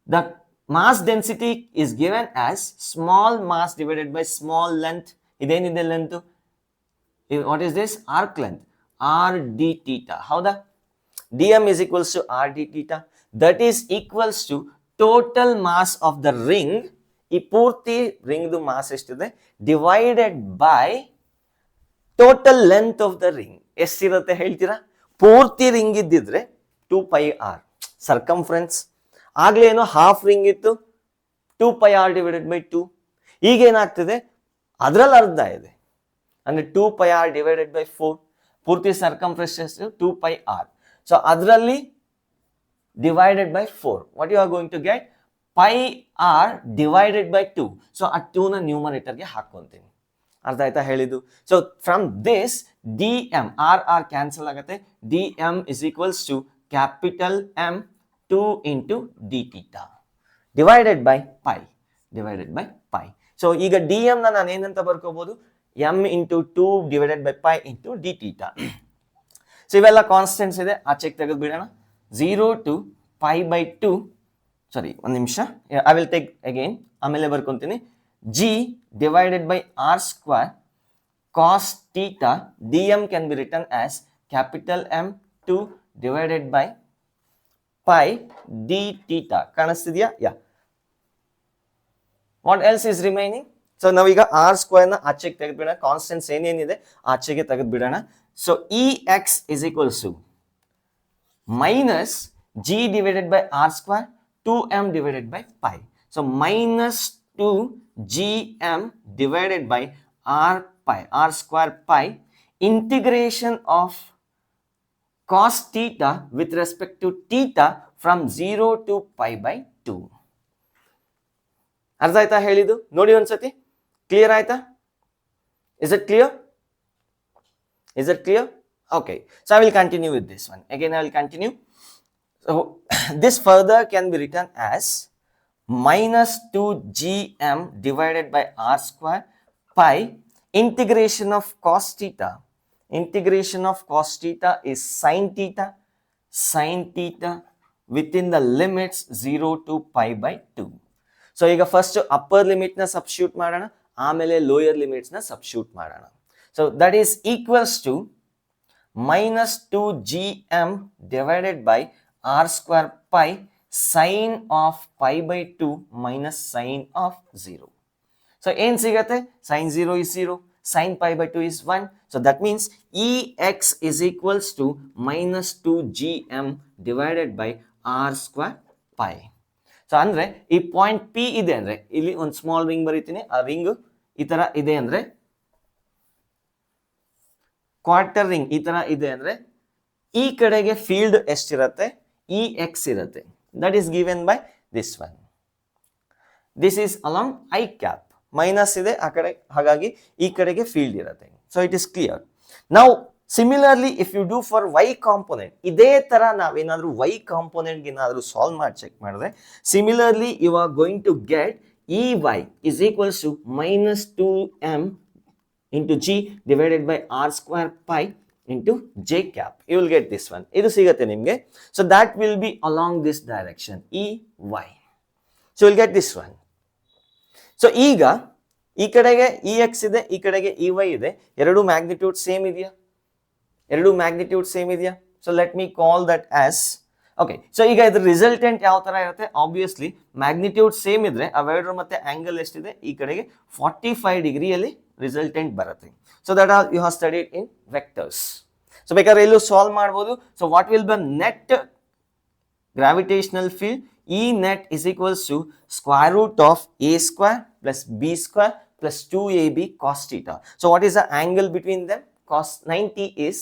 The mass density is given as small mass divided by small length. ಇದೇನಿದೆ length, what is this, arc length, r d theta. ಹೌದಾ? dm is equals to r d theta. That is equals to total mass of the ring. ಈ ಪೂರ್ತಿ ring ದು mass ಎಷ್ಟಿದೆ divided by total length of the ring. ಎಷ್ಟಿರುತ್ತೆ ಹೇಳ್ತೀರಾ? ಪೂರ್ತಿ ring ಇದ್ದಿದ್ರೆ 2πr circumference. ಆಗ್ಲೇ ಏನೋ ಹಾಫ್ ರಿಂಗ್ ಇತ್ತು, 2πr ಡಿವೈಡೆಡ್ ಬೈ 2. ಈಗ ಏನಾಗ್ತದೆ, ಅದ್ರಲ್ಲಿ ಅರ್ಧ ಇದೆ ಅಂದ್ರೆ 2πr ಡಿವೈಡೆಡ್ ಬೈ 4. ಪೂರ್ತಿ ಸರ್ಕಂಫರೆನ್ಸ್ 2πr. ಸೊ ಅದರಲ್ಲಿ divided by 4. What you are going to get, πr divided by 2. So ಆ 2 ನ ನ್ಯೂಮರೇಟರ್ಗೆ ಹಾಕೊಂತೀನಿ. ಅರ್ಥ ಆಯ್ತಾ ಹೇಳಿದ್ದು? So from this D M R cancel ಆಗುತ್ತೆ. D M is equals to capital M 2 into D theta divided by pi. ಸೊ ಈಗ ಡಿ ಎಂ ನಾನು ಏನಂತ ಬರ್ಕೋಬಹುದು, m into 2 divided by pi into d theta. So ಇವೆಲ್ಲ ಕಾನ್ಸ್ಟೆಂಟ್ಸ್ ಇದೆ, ಆಚೆಗೆ ತೆಗೆದು ಬಿಡೋಣ. 0 to π/2, ಸಾರಿ ಒಂದು ನಿಮಿಷ, ಐ ವಿಲ್ ಟೇಕ್ ಅಗೈನ್, ಆಮೇಲೆ ಬರ್ಕೊಂತೀನಿ. g divided by r square cos theta dm can be written as capital M2 divided by pi d theta. ಕಾಣಿಸ್ತಿದ್ಯಾ? Yeah. What else is remaining? So ನಾವೀಗ R square ನ ಆಚೆಗೆ ತೆಗೆದ್ಬಿಡೋಣ, constants ಏನೇನಿದೆ ಆಚೆಗೆ ತೆಗೆದ್ಬಿಡೋಣ. So E X is equals to minus G divided by R square 2m divided by pi. So minus 2gm divided by R pi, R square pi, integration of cos theta with respect to theta from 0 to π/2. ಅರ್ಥ ಆಯ್ತಾ ಹೇಳಿದ್ದು? ನೋಡಿ ಒಂದ್ಸತಿ, clear ಆಯ್ತಾ? Is it clear? Okay. So I will continue with this one. Again, I will continue. So this further can be written as minus 2gm divided by r square pi integration of cos theta. Integration of cos theta is sin theta within the limits 0 to pi by 2. So ಈಗ first upper limit ನ substitute ಮಾಡೋಣ, ಆಮೇಲೆ lower limits ನ substitute ಮಾಡೋಣ. So that is equals to minus 2gm divided by r square pi sine of pi by 2 minus sine of 0. So ಏನು ಸಿಗತ್ತೆ? Sine 0 is 0, sine pi by 2 is 1. So that means Ex is equals to minus 2gm divided by r square pi. So ಅಂದ್ರೆ ಈ point P ಇದೆ ಅಂದ್ರೆ ಇಲ್ಲಿ ಒಂದು small ring ಬರೀತೀನಿ, ಆ ರಿಂಗ್ ಈ ತರ ಇದೆ ಅಂದ್ರೆ, ಕ್ವಾರ್ಟರ್ ರಿಂಗ್ ಈ ತರ ಇದೆ ಅಂದ್ರೆ ಈ ಕಡೆಗೆ ಫೀಲ್ಡ್ ಎಷ್ಟಿರುತ್ತೆ? Ex ಇರುತ್ತೆ. That is given by this one. This is along I cap, minus ಇದೆ ಆ ಕಡೆ, ಹಾಗಾಗಿ ಈ ಕಡೆಗೆ ಫೀಲ್ಡ್ ಇರುತ್ತೆ. So it is clear. ನಾವು similarly if you do for Y component, ಇದೇ ತರ ನಾವೇನಾದ್ರೂ ವೈ ಕಾಂಪೋನೆಂಟ್ ಏನಾದ್ರೂ ಸಾಲ್ವ್ ಮಾಡಿ ಚೆಕ್ ಮಾಡಿದ್ರೆ, similarly you are going to get Ey is equals to minus 2m into g divided by r square pi into j cap. You will get this one. Idu sigate nimge. So that will be along this direction, Ey. So you will get this one. So ಈಗ ಈ ಕಡೆಗೆ Ex ಇದೆ, ಈ ಕಡೆಗೆ Ey ಇದೆ, ಎರಡು magnitude same ಇದೆಯಾ? ಎರಡು ಮ್ಯಾಗ್ನಿಟ್ಯೂಡ್ ಸೇಮ್ ಇದೆಯಾ? So let me call that as, okay. So ಈಗ ಇದ್ರ ರಿಸಲ್ಟೆಂಟ್ ಯಾವ ತರ ಇರುತ್ತೆ? ಆಬ್ವಿಯಸ್ಲಿ ಮ್ಯಾಗ್ನಿಟ್ಯೂಡ್ ಸೇಮ್ ಇದ್ರೆ ಅವೆರಡರ ಮತ್ತೆ ಆಂಗಲ್ ಎಷ್ಟಿದೆ? ಈ ಕಡೆಗೆ 45 ಡಿಗ್ರಿಯಲ್ಲಿ ರಿಸಲ್ಟೆಂಟ್ ಬರುತ್ತೆ. So that all you have studied in vectors. So ಬೇಕಾದ್ರೆ ಎಲ್ಲೂ ಸಾಲ್ವ್ ಮಾಡ್ಬೋದು. So what will be net gravitational field? E net is equals to square root of a square plus b square plus 2ab cos theta. So what is the angle between them? Cos 90 is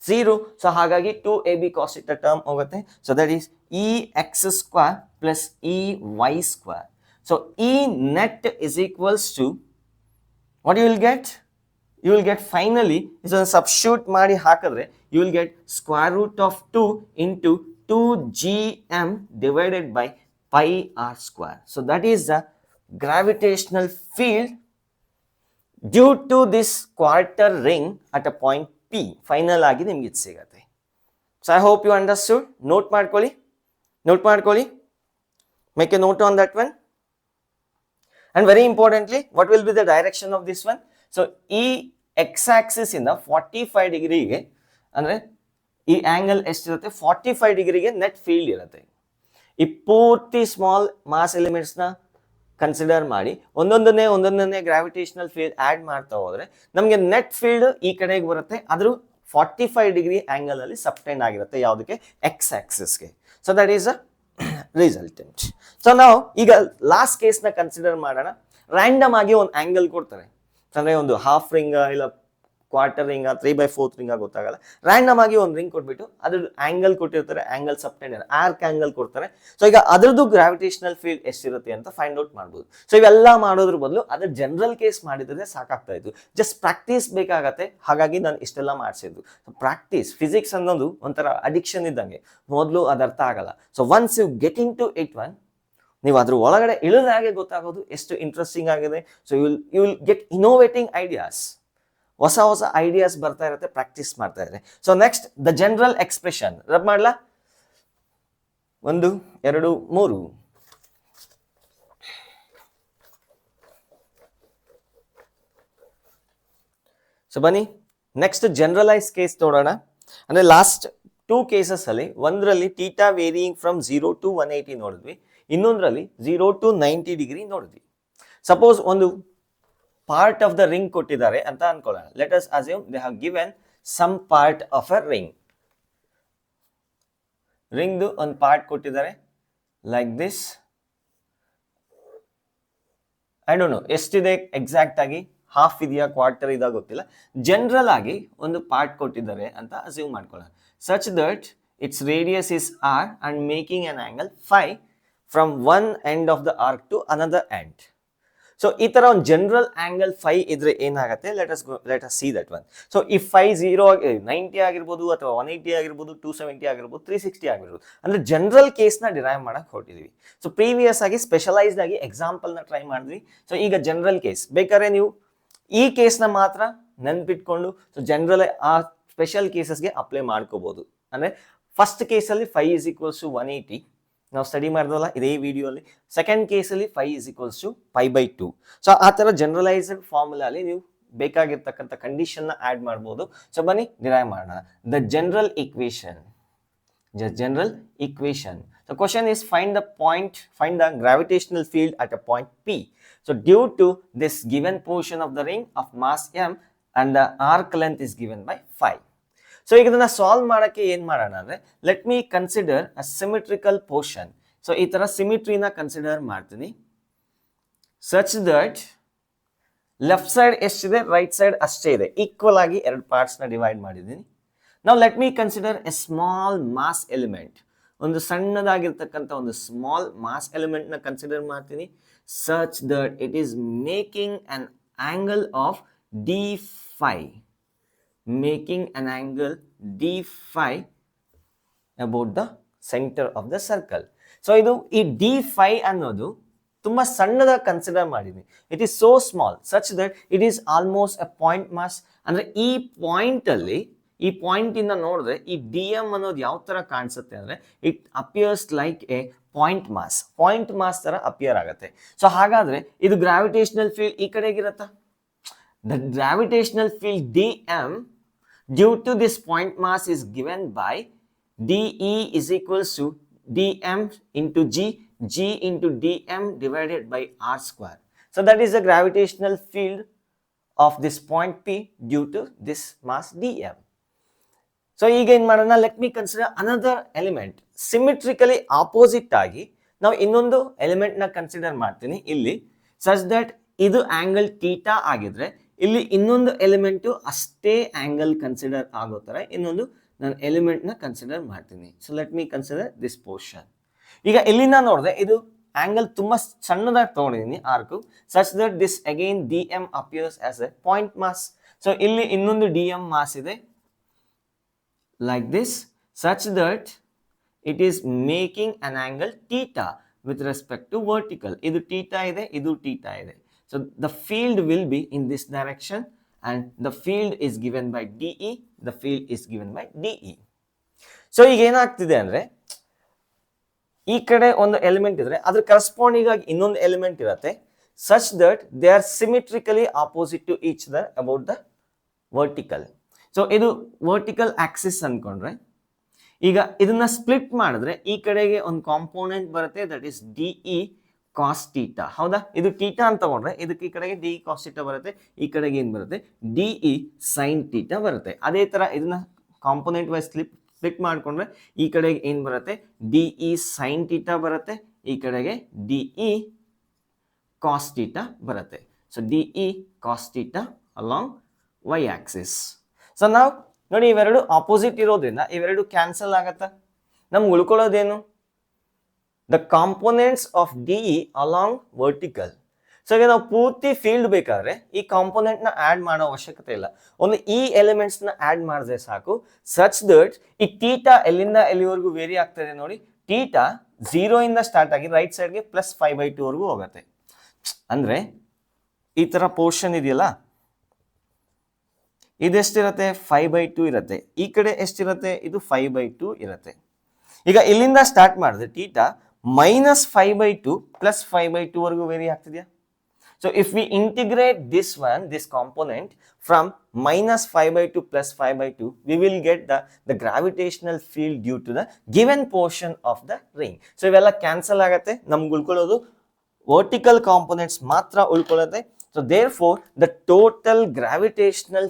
0. So ಹಾಗಾಗಿ 2ab cos theta term ಹೋಗುತ್ತೆ. So that is ex square plus ey square. So E net is equals to, what you will get? You will get finally, ಇದನ್ನು substitute ಮಾಡಿ ಹಾಕಿದ್ರೆ you will get square root of 2 into 2gm divided by pi r square. So that is the gravitational field due to this quarter ring at a point P. Final ಆಗಿ ನಿಮಗೆ ಇದು ಸಿಗುತ್ತೆ. So I hope you understood. Note ಮಾಡ್ಕೊಳ್ಳಿ. Make a note on that one. And very importantly, what will be the direction of this one? So ಈ x-axis ಇಂದ 45 ಡಿಗ್ರಿಗೆ ಅಂದ್ರೆ ಈ ಆಂಗಲ್ ಎಷ್ಟಿರುತ್ತೆ? 45 ಡಿಗ್ರಿಗೆ ನೆಟ್ ಫೀಲ್ಡ್ ಇರುತ್ತೆ. ಈ ಪೂರ್ತಿ ಸ್ಮಾಲ್ ಮಾಸ್ ಎಲಿಮೆಂಟ್ಸ್ ನ ಕನ್ಸಿಡರ್ ಮಾಡಿ ಒಂದೊಂದನ್ನೇ ಗ್ರಾವಿಟೇಷನಲ್ ಫೀಲ್ಡ್ ಆಡ್ ಮಾಡ್ತಾ ಹೋದ್ರೆ ನಮಗೆ ನೆಟ್ ಫೀಲ್ಡ್ ಈ ಕಡೆಗೆ ಬರುತ್ತೆ. ಆದ್ರೂ 45 ಡಿಗ್ರಿ ಆಂಗಲ್ ಅಲ್ಲಿ ಸಬ್ಟೆಂಡ್ ಆಗಿರುತ್ತೆ. ಯಾವುದಕ್ಕೆ? ಎಕ್ಸ್ ಆಕ್ಸಿಸ್ಗೆ. So that is a resultant. So ನಾವು ಈಗ ಲಾಸ್ಟ್ ಕೇಸ್ ನ ಕನ್ಸಿಡರ್ ಮಾಡೋಣ. ರ್ಯಾಂಡಮ್ ಆಗಿ ಒಂದು ಆಂಗಲ್ ಕೊಡ್ತಾರೆ, ಅಂದ್ರೆ ಒಂದು ಹಾಫ್ ರಿಂಗ್ ಇಲ್ಲ ಕ್ವಾರ್ಟರ್ ರಿಂಗ್ 3/4 ರಿಂಗ್ ಗೊತ್ತಾಗಲ್ಲ. ರ್ಯಾಂಡಮ್ ಆಗಿ ಒಂದು ರಿಂಗ್ ಕೊಟ್ಬಿಟ್ಟು ಅದ್ರ ಆಂಗಲ್ ಕೊಟ್ಟಿರ್ತಾರೆ, ಆಂಗಲ್ ಸಬ್ಟೆಂಡ್ ಆರ್ಕ್ ಆಂಗಲ್ ಕೊಡ್ತಾರೆ. ಸೊ ಈಗ ಅದ್ರದ್ದು ಗ್ರಾವಿಟೇಷನಲ್ ಫೀಲ್ಡ್ ಎಷ್ಟಿರುತ್ತೆ ಅಂತ ಫೈಂಡ್ ಔಟ್ ಮಾಡ್ಬೋದು. ಸೊ ಇವೆಲ್ಲ ಮಾಡೋದ್ರ ಬದಲು ಅದ್ರ ಜನರಲ್ ಕೇಸ್ ಮಾಡಿದ್ರೆ ಸಾಕಾಗ್ತಾ ಇತ್ತು. ಜಸ್ಟ್ ಪ್ರಾಕ್ಟೀಸ್ ಬೇಕಾಗತ್ತೆ, ಹಾಗಾಗಿ ನಾನು ಇಷ್ಟೆಲ್ಲ ಮಾಡಿಸಿದ್ದು. ಪ್ರಾಕ್ಟೀಸ್, ಫಿಸಿಕ್ಸ್ ಅನ್ನೋದು ಒಂಥರ ಅಡಿಕ್ಷನ್ ಇದ್ದಂಗೆ, ಮೊದಲು ಅದು ಅರ್ಥ ಆಗಲ್ಲ. So once you getting to it one, ನೀವು ಅದ್ರ ಒಳಗಡೆ ಇಳಿದಾಗೆ ಗೊತ್ತಾಗೋದು ಎಷ್ಟು ಇಂಟ್ರೆಸ್ಟಿಂಗ್ ಆಗಿದೆ. So you will get innovating ideas, ಹೊಸ ಐಡಿಯಾಸ್ ಬರ್ತಾ ಇರುತ್ತೆ ಪ್ರಾಕ್ಟೀಸ್ ಮಾಡ್ತಾ ಇದ್ರೆ. So next the general expression rub ಮಾಡ್ಲಾ? 1 2 3. ಸೊ ಬನ್ನಿ ನೆಕ್ಸ್ಟ್ ಜನರಲೈಸ್ ಕೇಸ್ ನೋಡೋಣ. ಅಂದ್ರೆ ಲಾಸ್ಟ್ 2 ಕೇಸಸ್ ಅಲ್ಲಿ ಒಂದರಲ್ಲಿ ಥೀಟಾ ವೇರಿಯಿಂಗ್ ಫ್ರಮ್ 0 to 180 ನೋಡಿದ್ವಿ, ಇನ್ನೊಂದರಲ್ಲಿ 0 to 90 ಡಿಗ್ರಿ ನೋಡಿದ್ವಿ. ಸಪೋಸ್ ಒಂದು ಪಾರ್ಟ್ ಆಫ್ ದ ರಿಂಗ್ ಕೊಟ್ಟಿದ್ದಾರೆ ಅಂತ ಅನ್ಕೊಳ್ಳೋಣ. Let us assume they have given some part of a ring. ರಿಂಗ್ದು ಒಂದು ಪಾರ್ಟ್ ಕೊಟ್ಟಿದ್ದಾರೆ like this. I don't know ಎಷ್ಟಿದೆ ಎಕ್ಸಾಕ್ಟ್ ಆಗಿ, ಹಾಫ್ ಇದೆಯಾ ಕ್ವಾರ್ಟರ್ ಇದೆಯಾ ಗೊತ್ತಿಲ್ಲ. ಜನರಲ್ ಆಗಿ ಒಂದು ಪಾರ್ಟ್ ಕೊಟ್ಟಿದ್ದಾರೆ ಅಂತ ಅಸ್ಯೂಮ್ ಮಾಡ್ಕೊಳ್ಳೋಣ. Such that its radius is r and making an angle phi from one end of the arc to another end. So ಈ ತರ ಒಂದು ಜನರಲ್ ಆಂಗಲ್ 5 ಇದ್ರೆ ಏನಾಗುತ್ತೆ? Let us see that one. So ಈ 5 90 ಆಗಿರ್ಬೋದು, ಅಥವಾ 180 ಆಗಿರ್ಬೋದು, 270 ಆಗಿರ್ಬೋದು, 360 ಆಗಿರ್ಬೋದು. ಅಂದ್ರೆ ಜನರಲ್ ಕೇಸ್ ನ ಡಿರೈವ್ ಮಾಡಕ್ ಹೊರಟಿದ್ವಿ. ಸೊ ಪ್ರೀವಿಯಸ್ ಆಗಿ ಸ್ಪೆಷಲೈಸ್ಡ್ ಆಗಿ ಎಕ್ಸಾಂಪಲ್ ನ ಟ್ರೈ ಮಾಡಿದ್ವಿ. ಸೊ ಈಗ ಜನರಲ್ ಕೇಸ್ ಬೇಕಾದ್ರೆ ನೀವು ಈ ಕೇಸ್ ನ ಮಾತ್ರ ನೆನ್ಪಿಟ್ಕೊಂಡು ಸೊ ಜನರಲ್ ಆ ಸ್ಪೆಷಲ್ ಕೇಸಸ್ಗೆ ಅಪ್ಲೈ ಮಾಡ್ಕೋಬಹುದು. ಅಂದ್ರೆ ಫಸ್ಟ್ ಕೇಸಲ್ಲಿ ಫೈ ಇಸ್ ಈಕ್ವಲ್ಸ್ ಟು 180 ನಾವು ಸ್ಟಡಿ ಮಾಡಿದ್ವಲ್ಲ ಇದೇ ವಿಡಿಯೋಲಿ. ಸೆಕೆಂಡ್ ಕೇಸಲ್ಲಿ phi is equals to pi by 2. So ಆ ಥರ ಜನರಲೈಸ್ಡ್ ಫಾರ್ಮುಲಾಲಿ ನೀವು ಬೇಕಾಗಿರ್ತಕ್ಕಂಥ ಕಂಡೀಷನ್ನ ಆ್ಯಡ್ ಮಾಡ್ಬೋದು. ಸೊ ಬನ್ನಿ ಡಿರೈವ್ ಮಾಡೋಣ. The general equation. The question is find the gravitational field at a point P. So due to this given portion of the ring of mass m and the arc length is given by phi. So ಈಗ ಇದನ್ನ solve ಮಾಡಕ್ಕೆ ಏನ್ ಮಾಡೋಣ ಅಂದ್ರೆ let me consider ಅ symmetrical portion. So ಈ ತರ ಸಿಮಿಟ್ರಿನ consider ಮಾಡ್ತೀನಿ such that left side ಎಷ್ಟಿದೆ ರೈಟ್ ಸೈಡ್ ಅಷ್ಟೇ ಇದೆ, ಈಕ್ವಲ್ ಆಗಿ ಎರಡು ಪಾರ್ಟ್ಸ್ ನ ಡಿವೈಡ್ ಮಾಡಿದ್ದೀನಿ. ನಾವು let me consider a small mass element, ಒಂದು ಸಣ್ಣದಾಗಿರ್ತಕ್ಕಂಥ ಒಂದು ಸ್ಮಾಲ್ ಮಾಸ್ ಎಲಿಮೆಂಟ್ ನ ಕನ್ಸಿಡರ್ ಮಾಡ್ತೀನಿ such that it is making an angle of d phi, making an angle d phi about the center of the circle. So ಇದು ಈ d phi ಅನ್ನೋದು ತುಂಬಾ ಸಣ್ಣದಾಗಿ ಕನ್ಸಿಡರ್ ಮಾಡಿದ್ವಿ. It is so small such that it is almost a point mass. ಅಂದ್ರೆ ಈ point ಅಲ್ಲಿ, ಈ ಪಾಯಿಂಟ್ ಇಂದ ನೋಡಿದ್ರೆ ಈ ಡಿ ಎಂ ಅನ್ನೋದು ಯಾವ ತರ ಕಾಣಿಸುತ್ತೆ ಅಂದ್ರೆ it appears like a point mass ತರ ಅಪಿಯರ್ ಆಗುತ್ತೆ. ಸೊ ಹಾಗಾದ್ರೆ ಇದು ಗ್ರಾವಿಟೇಷನಲ್ ಫೀಲ್ಡ್ ಈ ಕಡೆಗಿರತ್ತಾ? The gravitational field dm due to this point mass is given by dE is equals to dm into g into dm divided by r square. So that is the gravitational field of this point P due to this mass dm. So ಈಗ ಏನು ಮಾಡೋಣ, let me consider another element symmetrically opposite ಆಗಿ ನಾವು ಇನ್ನೊಂದು element ನ consider ಮಾಡ್ತೀನಿ ಇಲ್ಲಿ such that ಇದು ಆಂಗಲ್ ಥೀಟಾ ಆಗಿದ್ರೆ ಇಲ್ಲಿ ಇನ್ನೊಂದು ಎಲಿಮೆಂಟು ಅಷ್ಟೇ ಆಂಗಲ್ ಕನ್ಸಿಡರ್ ಆಗೋ ಥರ ಇನ್ನೊಂದು ನಾನು ಎಲಿಮೆಂಟ್ನ ಕನ್ಸಿಡರ್ ಮಾಡ್ತೀನಿ. So let me consider this portion. ಈಗ ಇಲ್ಲಿಂದ ನೋಡಿದ್ರೆ ಇದು ಆಂಗಲ್ ತುಂಬ ಸಣ್ಣದಾಗಿ ತೊಗೊಂಡಿದ್ದೀನಿ arc such that this again d m appears as a point mass. So ಇಲ್ಲಿ ಇನ್ನೊಂದು ಡಿ ಎಂ ಮಾಸ್ ಇದೆ like this such that it is making an angle theta with respect to vertical. ಇದು theta ಇದೆ, ಇದು theta ಇದೆ. So the field will be in this direction and the field is given by dE, the field is given by dE. So ಈಗ ಏನಾಗ್ತಿದೆ ಅಂದ್ರೆ ಈ ಕಡೆ ಒಂದು ಎಲಿಮೆಂಟ್ ಇದ್ರೆ ಅದ್ರ ಕರೆಸ್ಪಾಂಡಿಂಗ್ ಆಗಿ ಇನ್ನೊಂದು ಎಲಿಮೆಂಟ್ ಇರುತ್ತೆ such that they are symmetrically opposite to each other about the vertical. So ಇದು ವರ್ಟಿಕಲ್ ಆಕ್ಸಿಸ್ ಅನ್ಕೊಂಡ್ರೆ ಈಗ ಇದನ್ನ ಸ್ಪ್ಲಿಟ್ ಮಾಡಿದ್ರೆ ಈ ಕಡೆಗೆ ಒಂದು ಕಾಂಪೋನೆಂಟ್ ಬರುತ್ತೆ that is dE cos theta. ಹೌದಾ? ಇದು ಥೀಟಾ ಅಂತ ತಗೊಂಡ್ರೆ ಇದಕ್ಕೆ ಈ ಕಡೆಗೆ ಡಿ ಕಾಸ್ ಥೀಟಾ ಬರುತ್ತೆ, ಈ ಕಡೆಗೆ ಏನು ಬರುತ್ತೆ ಡಿಇ ಸೈನ್ ಥೀಟಾ ಬರುತ್ತೆ. ಅದೇ ತರ ಇದನ್ನ ಕಾಂಪೋನೆಂಟ್ ವೈಸ್ ಸ್ಪ್ಲಿಟ್ ಮಾಡ್ಕೊಂಡ್ರೆ ಈ ಕಡೆಗೆ ಏನು ಬರುತ್ತೆ ಡಿಇ ಸೈನ್ ಥೀಟಾ ಬರುತ್ತೆ, ಈ ಕಡೆಗೆ ಡಿಇ ಕಾಸ್ ಥೀಟಾ ಬರುತ್ತೆ. So DE cos theta along y axis. So ನಾವು ನೋಡಿ ಇವೆರಡು ಆಪೋಸಿಟ್ ಇರೋದ್ರಿಂದ ಇವೆರಡು ಕ್ಯಾನ್ಸಲ್ ಆಗತ್ತಾ? ನಮ್ಗೆ ಉಳ್ಕೊಳ್ಳೋದೇನು the components of DE along vertical. So ಈಗ ನಾವು ಪೂರ್ತಿ ಫೀಲ್ಡ್ ಬೇಕಾದ್ರೆ ಈ ಕಾಂಪೋನೆಂಟ್ ನ ಆಡ್ ಮಾಡೋ ಅವಶ್ಯಕತೆ ಇಲ್ಲ, ಒಂದು ಈ ಎಲಿಮೆಂಟ್ಸ್ ನ ಆಡ್ ಮಾಡಿದ್ರೆ ಸಾಕು ಸಚ್ ದಟ್ ಈ ಥೀಟಾ ಎಲ್ಲಿಂದ ಎಲ್ಲಿವರೆಗೂ ವೇರಿ ಆಗ್ತದೆ ನೋಡಿ. ಥೀಟಾ 0 ಇಂದ ಸ್ಟಾರ್ಟ್ ಆಗಿ ರೈಟ್ ಸೈಡ್ಗೆ +5/2 ವರೆಗೂ ಹೋಗುತ್ತೆ. ಅಂದ್ರೆ ಈ ತರ ಪೋರ್ಷನ್ ಇದೆಯಲ್ಲ ಇದೆಷ್ಟಿರುತ್ತೆ 5/2 ಇರುತ್ತೆ, ಈ ಕಡೆ ಎಷ್ಟಿರುತ್ತೆ ಇದು 5/2 ಇರುತ್ತೆ. ಈಗ ಇಲ್ಲಿಂದ ಸ್ಟಾರ್ಟ್ ಮಾಡಿದ್ರೆ ಥೀಟಾ -5/2 +5/2 ವರೆಗೂ ವೇರಿ ಆಗ್ತಿದೆಯಾ? So if we integrate this component from -5/2 +5/2 we will get the gravitational field due to the given portion of the ring. ಸೊ ಇವೆಲ್ಲ ಕ್ಯಾನ್ಸಲ್ ಆಗುತ್ತೆ, ನಮ್ಗೆ ಉಳ್ಕೊಳ್ಳೋದು ವರ್ಟಿಕಲ್ ಕಾಂಪೋನೆಂಟ್ಸ್ ಮಾತ್ರ ಉಳ್ಕೊಳ್ಳುತ್ತೆ. So therefore the total gravitational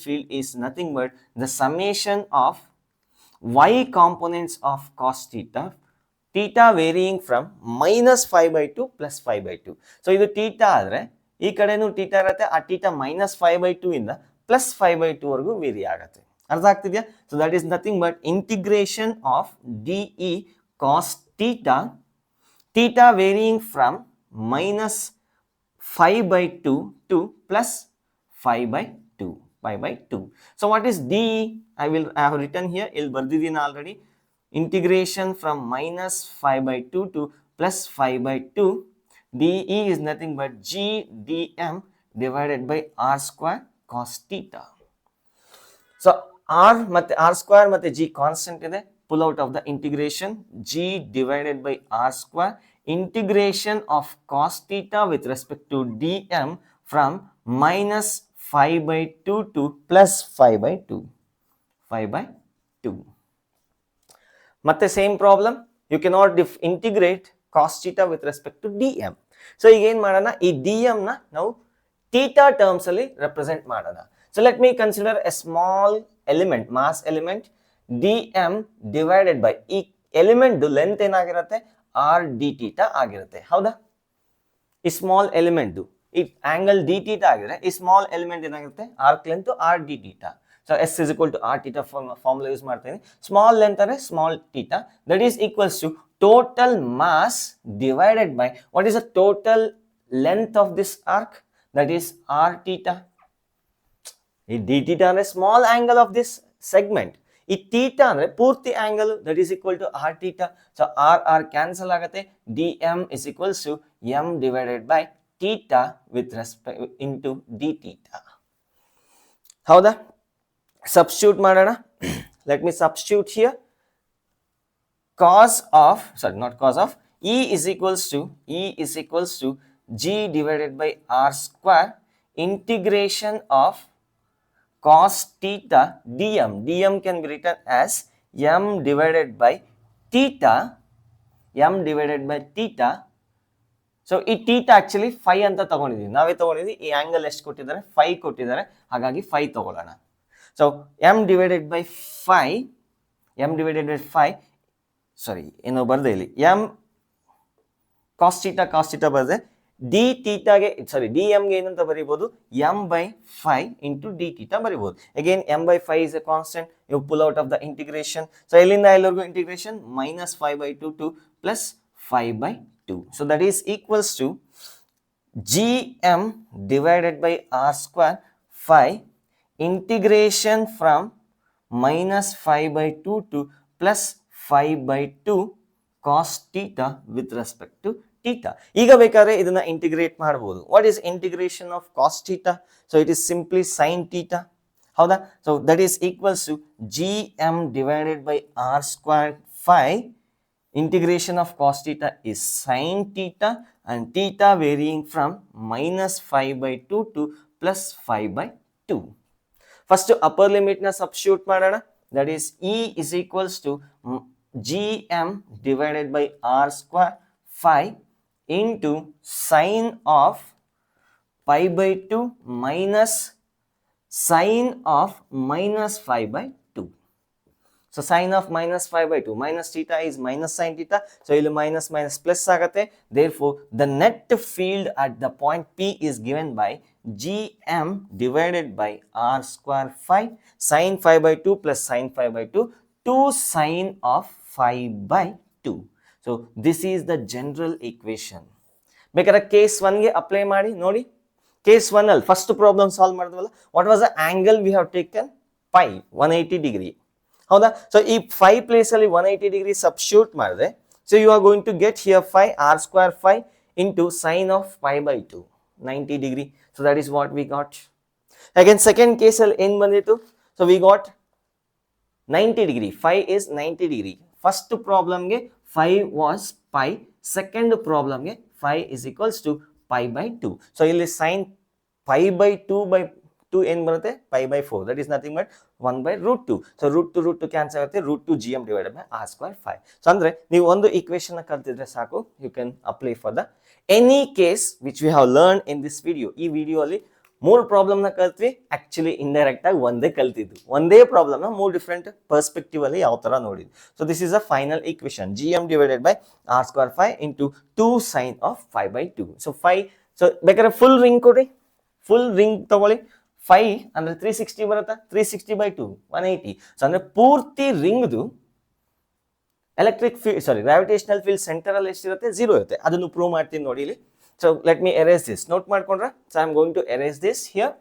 field is nothing but the summation of y components of cos theta varying from -5/2 +5/2. So ಇದು theta ಆದ್ರೆ ಈ ಕಡೆನೂ ಥೀಟಾ ಇರುತ್ತೆ, ಆ ಥೀಟಾ -5/2 ಇಂದ +5/2 ವರೆಗೂ ವೇರಿ ಆಗುತ್ತೆ. ಅರ್ಥ ಆಗ್ತಿದ್ಯಾ? So that is nothing but integration of DE cos theta varying from -5/2 to +5/2. So what is DE? I have written here, il bardidina already. Integration from -5/2 to +5/2. DE is nothing but G dm divided by r square cos theta. So r ಮತ್ತೆ r square ಮತ್ತೆ G constant ಇದೆ, pull out of the integration g divided by r square integration of cos theta with respect to dm from minus 5 by 2 to plus 5 by 2. 5 by 2. ಮತ್ತೆ same problem, you cannot integrate cos theta with respect to D M. So ಈಗ ಏನ್ ಮಾಡೋಣ, ಈ d M ನ ನಾವು theta terms ಅಲ್ಲಿ represent ಮಾಡೋಣ. So let me consider a small element, mass element d M divided by, ಈ element length ಏನಾಗಿರುತ್ತೆ ಆರ್ ಡಿ ಥೀಟಾ ಆಗಿರುತ್ತೆ. ಹೌದಾ, ಈ ಸ್ಮಾಲ್ ಎಲಿಮೆಂಟ್ ಈ ಆಂಗಲ್ ಡಿ ಥೀಟಾ ಆಗಿದ್ರೆ ಈ ಸ್ಮಾಲ್ ಎಲಿಮೆಂಟ್ ಏನಾಗಿರುತ್ತೆ arc length r d theta. So S is equal to R theta formula use ಮಾಡ್ತೀನಿ. Small length ಅಂದರೆ small theta, that is equals to total mass divided by what is the total length of this arc, that is R theta. ಈ D theta ಅಂದರೆ small angle of this segment, ಈ theta ಅಂದರೆ ಪೂರ್ತಿ angle, that is equal to R theta. So R cancel ಆಗುತ್ತೆ, dm is equals to m divided by theta with respect into d theta. ಹೌದಾ, substitute ಮಾಡೋಣ. Let me substitute here. Cos of, sorry, not cos of, E is equals to G divided by R square integration of cos theta dm. dm can be written as m divided by theta. So ಈ theta actually 5 ಅಂತ ತಗೊಂಡಿದ್ದೀವಿ, ನಾವೇ ತಗೊಂಡಿದ್ದೀವಿ. ಈ angle ಎಷ್ಟು ಕೊಟ್ಟಿದ್ದಾರೆ 5 ಕೊಟ್ಟಿದ್ದಾರೆ, ಹಾಗಾಗಿ 5 ತಗೊಳ್ಳೋಣ. So m divided by 5, sorry ಏನೋ ಬರ್ದೆ ಇಲ್ಲಿ, m cos theta ಬರ್ದೆ, d ಥೀಟಾಗೆ ಸಾರಿ ಡಿ ಎಮ್ಗೆ ಏನಂತ ಬರೀಬೋದು m by 5 into d theta ಬರೀಬೋದು. Again m by 5 is a constant, you pull out of the integration. So ಎಲ್ಲಿಂದ ಎಲ್ಲರಿಗೂ integration minus 5 by 2 to plus 5 by 2. So that is equals to gm divided by r square 5 integration from minus 5 by 2 to plus 5 by 2 cos theta with respect to theta. ಈಗ ಬೇಕಾದ್ರೆ ಇದನ್ನ integrate ಮಾಡಬಹುದು. What is integration of cos theta? So it is simply sin theta. ಹೌದಾ, so that is equals to gm divided by r square 5 integration of cos theta is sin theta and theta varying from minus 5 by 2 to plus 5 by 2. First upper limit na substitute ಮಾಡೋಣ, that is E is equals to gm divided by r square 5 into sin of pi by 2 minus sin of minus 5 by 2. So sin of minus 5 by 2, minus theta is minus sin theta, so ಇಲ್ಲಿ minus minus plus ಆಗುತ್ತೆ. Therefore the net field at the point P is given by gm divided by r square 5 sin 5 by 2 plus sin 5 by 2 2 sin of 5 by 2. So this is the general equation. ಬೇಕಾದ್ರೆ case 1 ಗೆ apply ಮಾಡಿ ನೋಡಿ. Case 1 ಅಲ್ಲಿ first problem solve ಮಾಡಿದ್ವಲ್ಲ, what was the angle we have taken pi 180 degree. ಹೌದಾ, so ಈ 5 place ಅಲ್ಲಿ 180 degree substitute ಮಾಡಿದ್ರೆ, so you are going to get here 5 r square 5 into sin of pi by 2 90 degree. So that is what we got. Again second case ಅಲ್ಲಿ ಏನು ಬಂದಿತ್ತು, so we got 90 degree, 5 is 90 degree. First problem ಗೆ 5 was pi, second problem ಗೆ 5 is equals to pi by 2. So ಇಲ್ಲಿ sin pi by 2 ಏನು ಬರುತ್ತೆ pi by 4, that is nothing but 1 by root 2. So root 2 cancel ಆಗುತ್ತೆ, root 2 gm divided by r square 5. So ಅಂದ್ರೆ ನೀವು ಒಂದು equation ಕಲ್ತಿದ್ರೆ ಸಾಕು, you can apply for the any case which we have learn in this video. ಈ video ಅಲ್ಲಿ 3 ಪ್ರಾಬ್ಲಮ್ನ ಕಲ್ತ್ವಿ, actually indirect ಆಗಿ ಒಂದೇ ಕಲ್ತಿದ್ದು, ಒಂದೇ ಪ್ರಾಬ್ಲಮ್ನ 3 ಡಿಫ್ರೆಂಟ್ ಪರ್ಸ್ಪೆಕ್ಟಿವ್ ಅಲ್ಲಿ ಯಾವ ತರ ನೋಡಿದ್ವಿ. So this is a final equation, gm divided by r square 5 into 2 sin of 5 by 2. So 5, so ಬೇಕಾದ್ರೆ ಫುಲ್ ರಿಂಗ್ ಕೊಡಿ, ಫುಲ್ ರಿಂಗ್ ತಗೊಳ್ಳಿ. 5 ಅಂದ್ರೆ 360 ಬರುತ್ತಾ, 360 by 2 180. ಸೊ ಅಂದ್ರೆ ಪೂರ್ತಿ ರಿಂಗ್ದು electric field gravitational field center ಅಲ್ಲಿ ಎಷ್ಟಿರುತ್ತೆ 0 ಇರುತ್ತೆ. ಅದನ್ನು ಪ್ರೂವ್ ಮಾಡ್ತೀನಿ ನೋಡಿ ಇಲ್ಲಿ. So let me erase this, note ಮಾಡ್ಕೊಂಡ್ರೆ. So I am going to erase this here.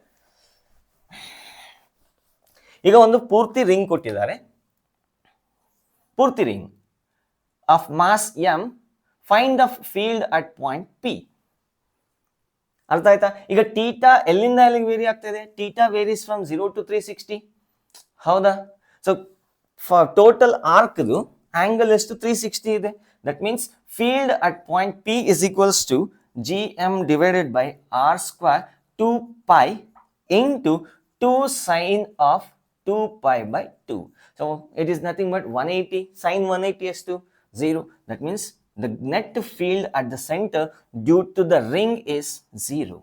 ಈಗ ಒಂದು ಪೂರ್ತಿ ರಿಂಗ್ ಕೊಟ್ಟಿದ್ದಾರೆ, ಪೂರ್ತಿ ring of mass m, find the field at point P. ಅರ್ಥ ಆಯ್ತಾ? ಈಗ ಟೀಟಾ ಎಲ್ಲಿಂದ ಎಲ್ಲಿಗೆ ವೇರಿ ಆಗ್ತಾ ಇದೆ, ಟೀಟಾ ವೇರೀಸ್ ಫ್ರಮ್ 0 to 360. ಹೌದಾ? ಸೊ ಫಾರ್ ಟೋಟಲ್ ಆರ್ಕ್ದು ಆಂಗಲ್ ಎಷ್ಟು 360 ಇದೆ. That means field at point P is equals to G M divided by R square 2 pi into 2 sine of 2 pi by 2. So it is nothing but 180. Sine 180 ಎಷ್ಟು? 0. That means the net field at the center due to the ring is 0.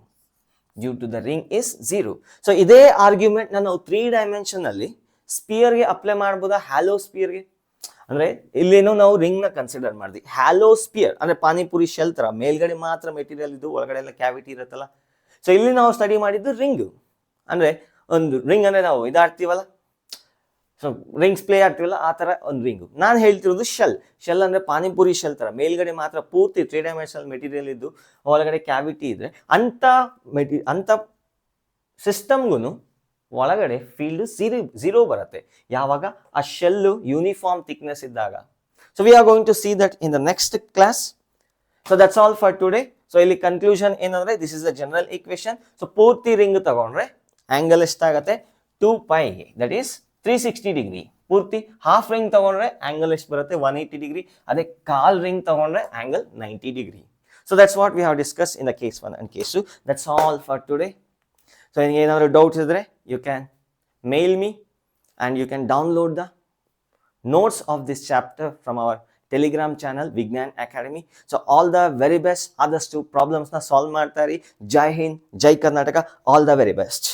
Due to the ring is 0. So ಇದೇ argument ನಾವು 3 dimension ಅಲ್ಲಿ ಸ್ಪಿಯರ್ಗೆ apply ಮಾಡ್ಬೋದಾ? Hello ಸ್ಪಿಯರ್ಗೆ. ಅಂದ್ರೆ ಇಲ್ಲೇನೋ ನಾವು ring ನ consider ಮಾಡಿದ್ವಿ. ಹ್ಯಾಲೋ ಸ್ಪಿಯರ್ ಅಂದ್ರೆ ಪಾನಿಪುರಿ ಶೆಲ್ ತರ ಮೇಲ್ಗಡೆ ಮಾತ್ರ ಮೆಟೀರಿಯಲ್ ಇದ್ದು ಒಳಗಡೆ ಎಲ್ಲ ಕ್ಯಾವಿಟಿ ಇರುತ್ತಲ್ಲ. ಸೊ ಇಲ್ಲಿ ನಾವು ಸ್ಟಡಿ ಮಾಡಿದ್ದು ರಿಂಗ್. ಅಂದ್ರೆ ಒಂದು ರಿಂಗ್ ಅಂದ್ರೆ ನಾವು ಇದಾಡ್ತೀವಲ್ಲ, ಸೊ ರಿಂಗ್ಸ್ ಪ್ಲೇ ಆಗ್ತೀವಲ್ಲ, ಆ ತರ ಒಂದು ರಿಂಗ್. ನಾನು ಹೇಳ್ತಿರೋದು ಶೆಲ್. ಶೆಲ್ ಅಂದ್ರೆ ಪಾನಿಪುರಿ ಶೆಲ್ ತರ ಮೇಲ್ಗಡೆ ಮಾತ್ರ ಪೂರ್ತಿ 3 ಡೈಮೆನ್ಷನಲ್ ಮೆಟೀರಿಯಲ್ ಇದ್ದು ಒಳಗಡೆ ಕ್ಯಾವಿಟಿ ಇದ್ರೆ ಅಂತ ಸಿಸ್ಟಮ್ಗೂ ಒಳಗಡೆ ಫೀಲ್ಡ್ 0 ಬರುತ್ತೆ ಯಾವಾಗ ಆ ಶೆಲ್ಲು ಯೂನಿಫಾರ್ಮ್ ಥಿಕ್ನೆಸ್ ಇದ್ದಾಗ. So we are going to see that in the next class. So that's all for today. So ಇಲ್ಲಿ ಕನ್ಕ್ಲೂಷನ್ ಏನಂದ್ರೆ this is the general equation. So ಪೂರ್ತಿ ರಿಂಗ್ ತಗೊಂಡ್ರೆ ಆಂಗಲ್ ಎಷ್ಟಾಗತ್ತೆ? 2 ಪೈ, ದಟ್ ಈಸ್ 360 ಡಿಗ್ರಿ. ಪೂರ್ತಿ half ring ತಗೊಂಡ್ರೆ angle ಎಷ್ಟು ಬರುತ್ತೆ? 180 degree. ಅದೇ ಕಾಲ್ ರಿಂಗ್ ತಗೊಂಡ್ರೆ angle 90 degree. So that's what we have discuss in the case 1 and case 2. That's all for today. So ನಿಮಗೆ ಏನಾದರೂ ಡೌಟ್ಸ್ ಇದ್ರೆ you can mail me and you can download the notes of this chapter from our Telegram channel Vignan academy. So all the very best. ಆದಷ್ಟು ಪ್ರಾಬ್ಲಮ್ಸ್ನ solve ಮಾಡ್ತಾ ಇರಿ. ಜೈ ಹಿಂದ್, ಜೈ Karnataka. All the very best.